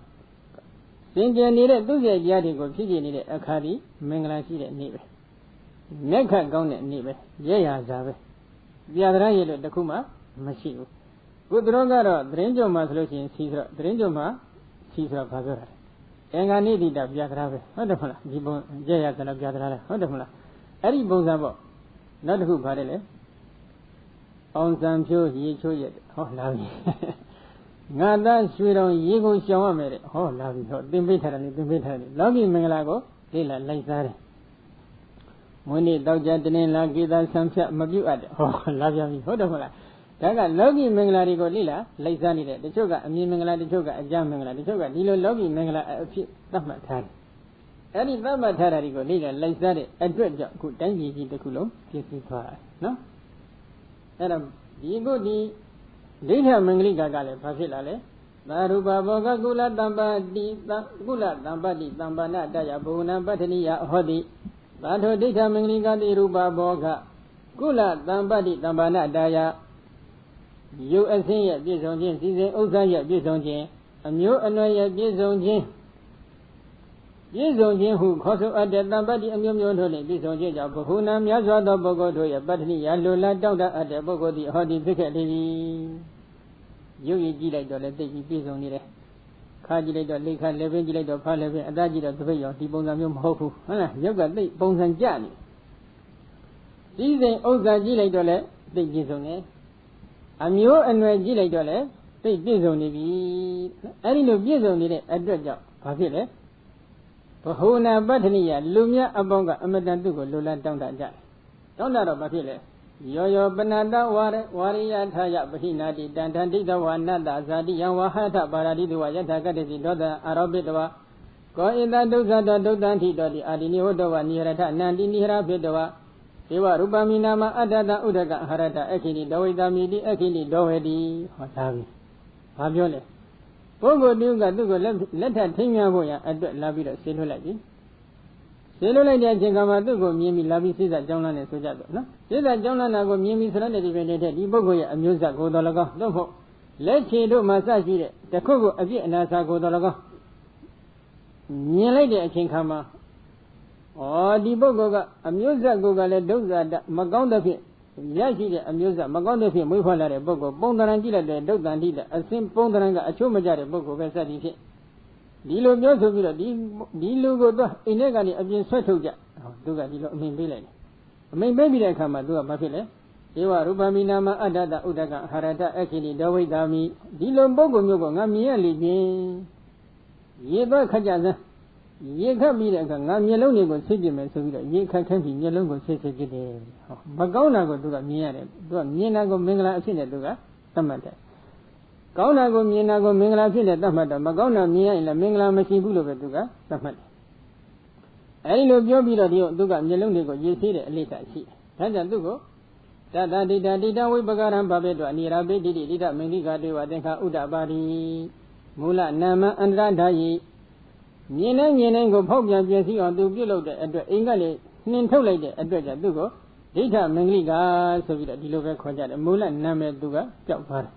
Sinja needed to get Yadigo, Fiji needed a Kadi, Mingla seated Nibe. Neka gone at Nibe, Jaya Zabe. The other eye the Kuma, Mashiu. Good Rogaro, Drenjo Maslochi, Caesar, Drenjoma, Caesar Pazura. And I needed a Yadrave, wonderful, Jaya Yadra, wonderful. Ari Bozabo. Not who Padele. On some show ye show it. Oh, love you. Not that sweet on Yigo Shaw made it. Oh, love you. The bitter. Love you, Mangalago. Lila like that. When it dog gentleman like that, some shot Mabu at. Oh, love you. Hold on. Daga Logi Mangalarigo Lila, like Zanny, the sugar, a me Mangala, the sugar, a jam Mangala, the sugar, Lilo Logi Mangala, a few. Not my time. Any Bama Tararigo, Lila, like that, a good job, good dangy the Kulo, yes, no? Adam, Digo di Data Mangliga Gale, Pasilale, Baruba Bogagula Damba di Gula Damba di Dambana Daya Buna Batania Hodi, Bato Data Mangliga di Ruba Boga, Gula Damba di Dambana Daya, USA Bisonjin, Season Ozaya Bisonjin, a new annoy Bisonjin. Bisonjin who also at the Dambadi and Yomyoni, Bisonjin, Bohuna, Yazwa, the Bogoto, Batni, Yalula, down at the Bogodi, Hodi, Piccadilly. You eat like the Lady Bisonide. Cardilate, Lake, Levigilate, Parliament, and Dagida, the way of the Bonamium Hoku. You got the Bones and Jani. Season Ozagilate, the Gizone. A mule and Regilate, the Bisonide. Any no Bisonide at the job. Pavile. Pohuna Batania, Lumia Abonga, Amadandugo, Lula down that jack. Don't know about it. Yo Banada, Waria Taya, Bahina, Dantandida, Wanada, Zadi, Yawahata, Baradi, Wayata, Gadisi, Doda, Arabidova. Go in that Doza, Dodanti, Dodi, Adiniodoa, Nirata, Nandi, Nira, Bedova. Ewa Rubaminama, Adada, Udaga, Harata, Ekini, Doida, Midi, Ekini, Doedi, Hotavi. Fabiole. Bogo Duga Dugo let her take me away at the Labida Celulagi. Celulagi Jagama Dugo, Mimi Labi Caesar Jonan and Sujado. No? Caesar Jonan go Mimi surrendered, Ibogo, Amusa go dolago. Don't hope. Let she do massage it. The Kogo again Nasa go dolago. Nearly a chinkama. Oh, the Bogoga, Amusa Goga let those that Magonda Pit. Yashi amusa, Magonda Pit, Muhala Bogo, Bondarangila, the Dogandida, a simple Bondaranga, a Chomajare Bogo, Vesadi. Dilo Yosobila, Dilo go inegani of your sweatoja. Duga Dilo, main village. Main baby that come at Dua Bafile. You are Rubaminama, Adada, Udaga, Harata, Ekini, Dawei Dami, Dilo Bogo Yogo, Namia Ligi. Yeba Kajaza. ရေခတ်ပြီးတဲ့အခါငါမျက်လုံးတွေကိုဆိတ်ပြမယ်ဆိုပြီးတော့ရေခတ်ခင်းပြီးမျက်လုံးကိုဆိတ်ဆိတ်ပြတယ်ဟောမကောင်းတာကိုသူကမြင်ရတယ်သူကမြင်တာကိုမင်္ဂလာအဖြစ်နဲ့သူကသတ်မှတ်တယ်ကောင်းတာကိုမြင်တာကိုမင်္ဂလာဖြစ်နဲ့သတ်မှတ်တော့မကောင်းတာမြင်ရရင်လည်းမင်္ဂလာမရှိဘူးလို့ပဲသူကသတ်မှတ်တယ်အဲဒီလိုပြောပြီးတော့သူကမျက်လုံးတွေကိုရေဆေးတဲ့အလေးသာရှိတယ်ဒါကြောင့်သူ့ကိုတတဒိဋ္ဌဒိဋ္ဌဝိပကရံဘာဘေတောအနိရာပိဋိတိဒိဋ္ဌမင်္ဂိကတေဝသင်္ခာဥဒ္ဒပါတိမူလနာမအန္တရဓာယိမြင်တိုင်းကိုဖောက်ပြန်ပြည့်စည်အောင်သူပြုလုပ်တဲ့အတွက်အိမ်ကလေးနှင်ထုတ်လိုက်တဲ့အတွက်ကြောင့်သူ့ကိုဒိဋ္ဌမင်္ဂလိကဆိုပြီးတော့ဒီလိုပဲခေါ်ကြတယ်မူလနာမည်သူကကြောက်သွားတယ်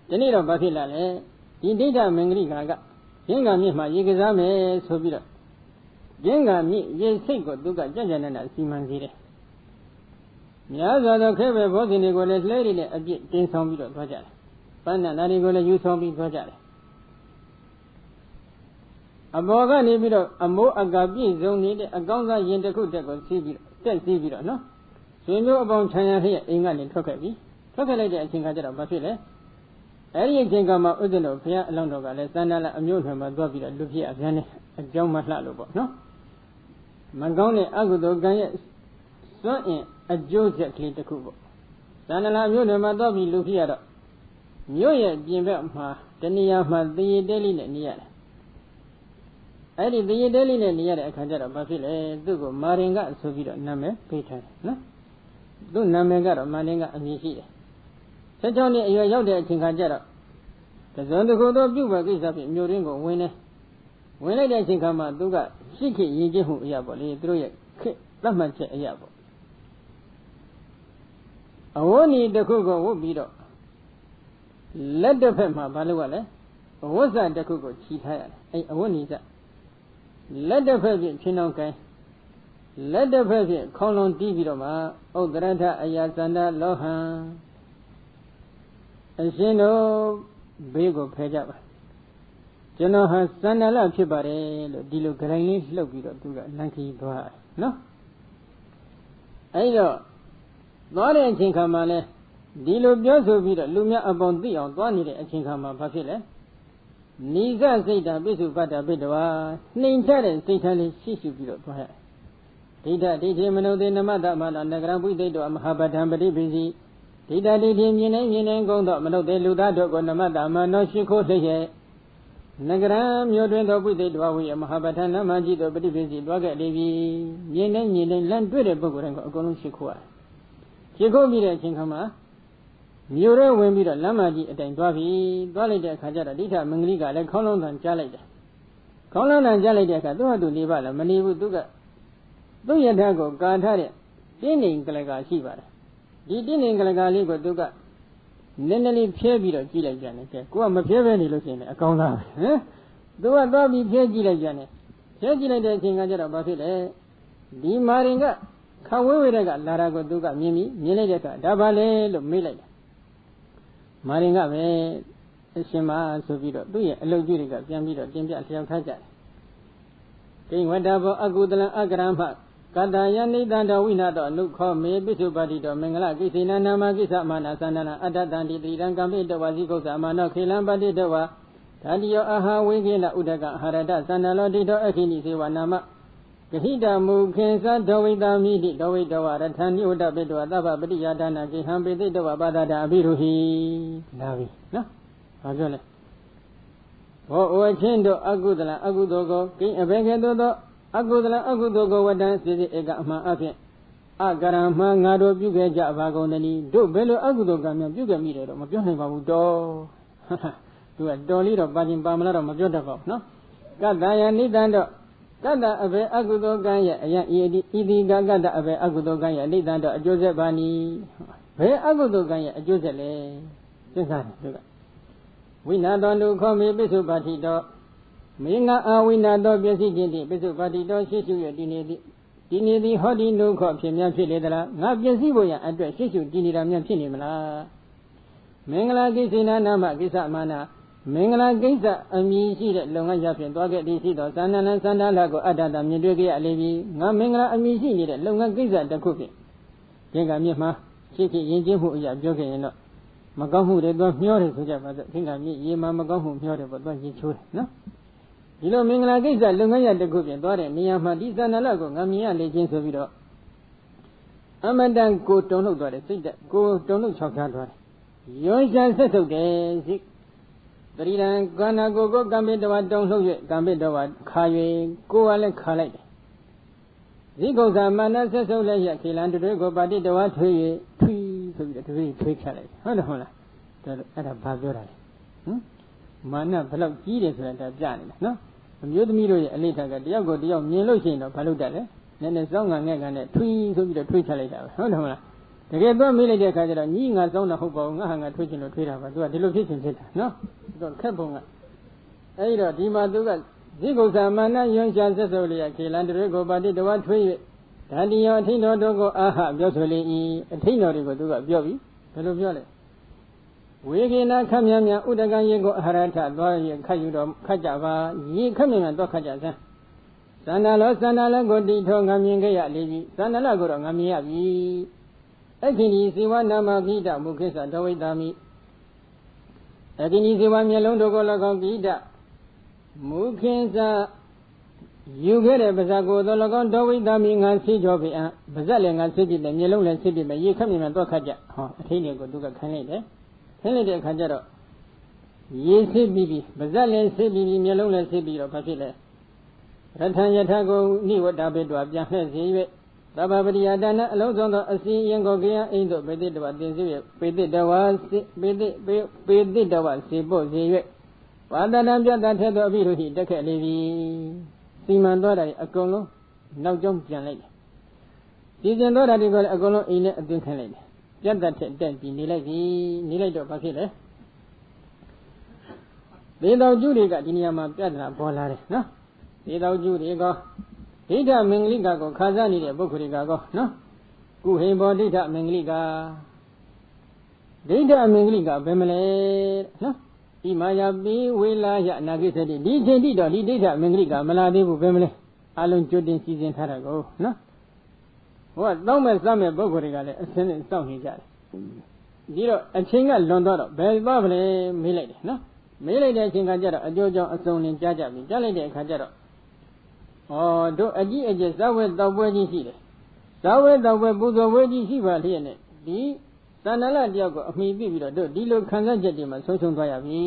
ဒီနေ့တော့ဘာဖြစ်လာလဲဒီဒိဋ္ဌမင်္ဂလိကရင်းကမြစ်မှာရေကစားမယ်ဆိုပြီးတော့ရင်းကမြစ်ရေစိတ်ကိုသူကကြံ့ကြံ့နဲ့စီမံစေတယ်များစွာသောခဲပဲဘောဇင်တွေကိုလည်းလှဲရည်နဲ့အပြစ်တင်ဆောင်ပြီးတော့သွားကြတယ်ပန်းနာတွေကိုလည်းယူဆောင်ပြီးသွားကြတယ်အဘောကနေပြီးတော့အမိုးအကာပြည့်စုံနေတဲ့အကောင်းစားရင်တစ်ခုတက်ကိုစီးပြီးတော့တက်စီးပြီးတော့နော်ဆွေမျိုးအပေါင်းခြံရလျက်အိမ်ကနေထွက်ခဲ့ပြီထွက်ခဲ့လိုက်တဲ့အချိန်ကကျတော့ဘာဖြစ်လဲအဲ့ဒီအချိန်ကမှဥဒ္ဒတော်ဘုရားအလောင်းတော်ကလည်းသန္တာလအမျိုးထွင်မှာသွားပြီးတော့လူဖြစ်အပြန်နဲ့အကြောင်းမလှလို့ပေါ့နော်မကောင်းတဲ့အကုသိုလ်ကံရဲ့စွန့်အင်အကျိုးဆက်ကလေးတစ်ခုပေါ့သန္တာလအမျိုးထွင်မှာသွားပြီးလူဖြစ်ရတော့မြို့ရဲ့ပြင်ဘက်မှာတဏှာမှာတရေတဲလေးနဲ့နေရတယ်အဲ့ဒီတရေတဲလေးနဲ့နေရတဲ့အခါကျတော့ဘာဖြစ်လဲသူ့ကိုမာရင်ကဆိုပြီးတော့နာမည်ပေးထားတယ်နော်သူ့နာမည်ကတော့မာရင်ကအမည်ရှိတယ်16နှစ်အရွယ်ရောက်တဲ့အချိန်ခါကျတော့တစုံတစ်ခုသောပြုပါကိစ္စဖြင့်မြို့ရင်းကိုဝင်လိုက်တဲ့အချိန်ခါမှာသူကရှိခေရည်ကျက်မှုအရာပေါ့လေသူတို့ရဲ့ခေသတ်မှတ်ချက်အရာပေါ့အဝတ်နီတစ်ခုကိုဝတ်ပြီးတော့လက်တစ်ဖက်မှာဘာလို့ လဲအဝတ်စားတစ်ခုကိုခြိထားရတယ်အဲ့အဝတ်နီစလက်တစ်ဖက်ဖြင့်ချင်းအောင်ကိုင်းလက်တစ်ဖက်ဖြင့်ခေါင်းလုံးတီးပြီးတော့မှဥဒ္ဒရထအယာသန္တာလောဟံအရှင်တို့ဘေးကိုဖယ်ကြပါကျွန်တော်ဟာသန္တာလဖြစ်ပါတယ်လို့ဒီလိုဂရိုင်းလေးလှုပ်ပြီးတော့သူကလမ်းခီးသွားတယ်နော်အဲ့တော့သွားတဲ့အချိန်ခါမှာလဲဒီလိုပြောဆိုပြီးတော့လူများအပေါင်းသိအောင်သွားနေတဲ့အချိန်ခါမှာဘာဖြစ်လဲနိစ္စစိတ်ဓာပိစုပတ္တပိတဝါနှိမ်ချတဲ့စိတ်ထားလေးရှိရှိပြီးတော့သွားရတယ်ဒိဋ္ဌဒိဋ္ဌိမနုသေနမတမလာနဂရပုိသိတောမဟာပဋ္ဌံပတိပိစီဒိဋ္ဌဒိဋ္ဌိမြင်နေကုန်သောမနုသေလူသားတို့ကိုနမတမနောရှိခိုးလျက်နဂရမြို့တွင်သောပုိသိတောဝိယမဟာပဋ္ဌံနမကြီးတို့ပတိပိစီတွားခဲ့လေပြီမြင်နေလမ်းတွေ့တဲ့ပုဂ္ဂိုလ်တိုင်းကိုအကုန်လုံးရှိခိုးရတယ်ရှိခိုးပြီးတဲ့အချိန်ခါမှာမြို့ရဲဝင်ပြီးတော့လမ်းမကြီးအတိုင်သွားပြီသွားလိုက်တဲ့အခါကျတော့ဒိဋ္ဌမင်္ဂလိကလည်းခေါင်းလုံးတန်ကြားလိုက်တယ်ခေါင်းလုံးတန်ကြားလိုက်တဲ့အခါသူ့ဟာသူနေပါလားမနေဘူးသူကသူ့ယထာကိုကာထားတဲ့တင်းနေကလကာရှိပါတယ်ဒီတင်းနေကလကာလေးကိုသူကနည်းနည်းလေးဖြဲပြီးတော့ကြည့်လိုက်ပြန်တယ်ကိုကမဖြဲပဲနေလို့ရှိရင်လည်းအကောင်းသားပဲဟမ်သူကသွားပြီးဖြဲကြည့်လိုက်ပြန်တယ်ဖြဲကြည့်လိုက်တဲ့အချိန်ကကျတော့ဘာဖြစ်လဲဒီမာရင်ကခဝေးဝေးတဲ့ကလာတာကိုသူကမြင်လိုက်တဲ့အခါဒါပါလေလို့မေးလိုက်တယ်မာရင်ကပဲအရှင်မဆိုပြီးတော့သူ့ရဲ့အလုပ်ကြီးတွေကပြန်ပြီးတော့တင်ပြလျှောက်ထားကြတယ်။ကိဝတ္တဘောအကုသလံအကရမကတယနိတံတော်ဝိနာတော်နုခောမေပိစုပါတိတော်မင်္ဂလကိစေနနာမကိစ္စမာနာသန္တနာအတ္တတံတိတိရံကံပိတဝါစီကုသမာနောခေလံပတိတဝါဓာတိယောအာဟာဝိကေနဥဒကအာရတသန္တလောတိတောအခိနိစေဝနာမဂဟိတမုခေသဒဝိတာမိတိဒဝိတဝရထံနိဥဒပိတဝသဗ္ဗပတိယဒါနာကိဟံပိတိတဝပါဒတာအဘိရုဟိလာပြီနော်ဘာပြောလဲဘောအဝချင်းတို့အကုသလအကုသိုလ်ကိုကိအဘယ်ကဲ့သို့သောအကုသလအကုသိုလ်ကိုဝတ္တံစေစေဧကအမှန်အဖြင့်အကရမငါတို့ပြုခဲ့ကြပါကုန်သည်တို့ဘယ်လိုအကုသိုလ်ကံများပြုခဲ့မိတယ်တော့မပြောနိုင်ပါဘူးတော်သူကတော်လေးတော့ပါခြင်းပါမလားတော့မပြောတတ်ပါဘူးနော်ကတ္တယနိတံတော့ကတ္တအဘေအကုသိုလ်ကံရဲ့အယံဤဒီကကတ္တအဘေအကုသိုလ်ကံရဲ့နိတံတော့အကျိုးဆက်ပါနီဘယ်အကုသိုလ်ကံရဲ့အကျိုးဆက်လဲစဉ်းစားတယ်သူကဝိနာတော်လူခေါ်မေပိစုပါတိတော်မင်းငါအာဝိနာတော်ပြည့်စည်ခြင်းဖြင့်ပိစုပါတိတော်ရှိရှုရတည်နေသည်ဟောဒီလူခေါ်ဖြစ်များဖြစ်လေသလားငါပြည့်စည်ဖို့ရန်အတွက်ရှိရှုတည်နေတာများဖြစ်နေမလားမင်္ဂလာကိစေနာနာမကိစ္စမာနာမင်္ဂလာကိစ္စအမည်ရှိတဲ့လုပ်ငန်းရဖြင့်သွားခဲ့သည်ရှိသောသန္နလံသန္တာလကိုအတ္တတမြင်တွေ့ကြရလေပြီငါမင်္ဂလာအမည်ရှိနေတဲ့လုပ်ငန်းကိစ္စတစ်ခုဖြင့်ဒီကမြစ်မှာရှိခိယဉ်ကျေးမှုအရာပြောခဲ့ရင်တော့မကောင်းမှုတွေတော့မျောတယ်ဆိုကြပါစို့သင်္ကမြစ်ရေမှာမကောင်းမှုမျောတယ်ပေါ့တော့ရေချိုးတယ်နော် ဒီလိုမင်္ဂလာကိစ္စလုပ်ငန်းရတစ်ခုပြင်သွားတဲ့နေရာမှာဒီသန္တာလကိုငါမြင်ရလေခြင်းဆိုပြီးတော့အမတန်ကိုတုံ့သွားတယ်စိတ်တက်ကိုတုံ့ချောက်ချားသွားတယ်ရွှန်ရှာဆက်ဆုပ်တယ်စိပရိဒံကန္နာကိုကံပိတဝါတုံလှုပ်၍ကံပိတဝါခါ၍ကိုကလည်းခါလိုက်တယ်ဇိကုံစာမာနဆက်ဆုပ်လည်းရခေလံတွေကိုပါတိတဝါထွေး၍ထွီးဆိုပြီးတော့ထွေးချလိုက်ဟုတ်တယ်ဟုတ်လားအဲ့ဒါဘာပြောတာလဲမာနဘလောက်ကြီးတယ်ဆိုတာဒါပြနေတယ်နော်အမျိုးသမီးတို့ရဲ့အလေးထားကတယောက်ကိုတယောက်မြင်လို့ရှိရင်တော့ဘာလို့တတ်လဲနည်းနည်းစောင်းငံငဲ့ကန်နဲ့ထွီးဆိုပြီးတော့ထွေးချလိုက်တာပဲဟုတ်တယ်မလားတကယ်တော့မေးလိုက်တဲ့အခါကျတော့ညီငါစောင်းတာဟုတ်ပါဘူးငါဟာငါထွေးချင်လို့ထွေးတာပါသူကဒီလိုဖြစ်ချင်ဖြစ်တာနော်သူကခက်ပုံကအဲ့တော့ဒီမှာသူကဇိကုံစာမာနယွန်ရှာဆက်စုပ်လျက်ခေလံတွေကိုပါတိတဝါထွေး၍ဓာတိယောအထိန်တော်တို့ကိုအာဟပြောဆိုလေ၏အထိန်တော်တွေကိုသူကပြောပြီးဘယ်လိုပြောလဲဝေခေနာခတ်မြန်မြန်ဥဒကံရေကိုအဟရထသွားရခတ်ယူတော်ခတ်ကြပါရေခတ်မြန်မြန်သွားခတ်ကြစမ်းသန္တာလောကိုတိထောငါမြင်ခဲ့ရလေပြီသန္တာလကိုတော့ငါမြင်ရပြီအခိနီဇေဝနာမဂိတမုခိစ္စတဝိတ္တမိအခိနီဇေဝမျက်လုံးတို့ကို၎င်းဂိတမုခိစ္စယူခဲ့တဲ့ပါဇာကိုသော၎င်းတဝိတ္တမိငါဆေးကြောပေအံပါဇက်လည်းငါဆေးကြည့်တယ်မျက်လုံးလည်းဆေးကြည့်မယ်ရေခတ်မြန်မြန်သွားခတ်ကြဟောအထိန်တွေကိုသူကခန်းလိုက်တယ်ခင်းလိုက်တဲ့အခါကျတော့ရေစစ်ပြီးပြီပါဇက်လည်းစစ်ပြီးပြီမျက်လုံးလည်းစစ်ပြီးတော့ဘာဖြစ်လဲရထံယထကိုနိဝတ္တဘေတောပြန်လှည့်စေ၍သဗ္ဗပရိယဒါနအလုံးစုံသောအစီရင်ကိုကြံအိမ်သို့ပေတိတဝတင်စေ၍ပေတိတဝစေဖို့စေ၍ပါဒနာပြတ်တာထက်သောအဘိဓုဟိတက်ခဲ့လေပြီစီမံတော်တာအကုန်လုံးနောက်ကျောင်းပြန်လိုက်တယ်စီစဉ်တော်တာတွေကိုလည်းအကုန်လုံးအိမ်နဲ့အသွင်းခံလိုက်တယ်ပြတ်တတ်တဲ့တက်ပြီးနေလိုက်ပြီနေလိုက်တော့ဘာဖြစ်လဲဒေတော်ကျူတွေကဒီနေရာမှာပြတ်တာပေါ်လာတယ်နော်ဒေတော်ကျူတွေကဒိဋ္ဌမင်္ဂလိကကိုခါစားနေတဲ့ပုဂ္ဂိုလ်တွေကနော်ကုဟိဘောဒိဋ္ဌမင်္ဂလိကဒိဋ္ဌမင်္ဂလိကဘယ်မလဲနော်ဒီမာယာပိဝေလာယနာဂိသတိဒီချိန်တိတော့ဒီဒိဋ္ဌမင်္ဂလိကမလာသေးဘူးဘယ်မလဲအလုံးကြွတင်စီစဉ်ထားတာကိုနော်ဟိုကတောင်းမဲ့စမဲ့ပုဂ္ဂိုလ်တွေကလည်းအစင်းနဲ့စောင့်နေကြတယ်ဒီတော့အချိန်ကလွန်တော့ဘယ်သွားမလဲမေးလိုက်တယ်နော်မေးလိုက်တဲ့အချိန်ကကြတော့အကျိုးကြောင့်အစုံလင်ကြားကြပြီကြားလိုက်တဲ့အခါကျတော့တို့အကြီးအကျယ်ဇဝဲတောက်ပွဲကြီးရှိတယ်ဇဝဲတောက်ပွဲပူဇော်ပွဲကြီးရှိပါလျက်နဲ့ဒီသန္တလတယောက်ကိုအမိပြပြီးတော့တို့ဒီလိုခံစားချက်တွေမှာဆုံးရှုံးသွားရပြီ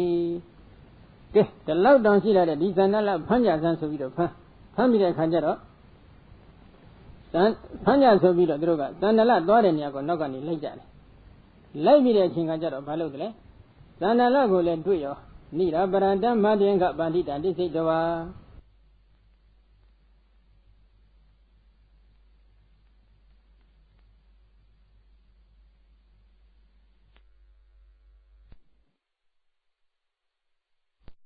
ကဲဒီလောက်တောင်ရှိလာတဲ့ဒီသန္တလဖမ်းကြစမ်းဆိုပြီးတော့ဖမ်းပြီးတဲ့အခါကျတော့ဖမ်းကြဆိုပြီးတော့တို့ကသန္တလသွားတဲ့နေရာကိုနောက်ကနေလိုက်ကြတယ်လိုက်ပြီးတဲ့အချိန်ကကျတော့ဘာလုပ်သလဲသန္တလကိုလည်းတွေ့ရောနိရပရတ္တမတ္တင်္ဂပါဠိတံတိစိတ်တဝါ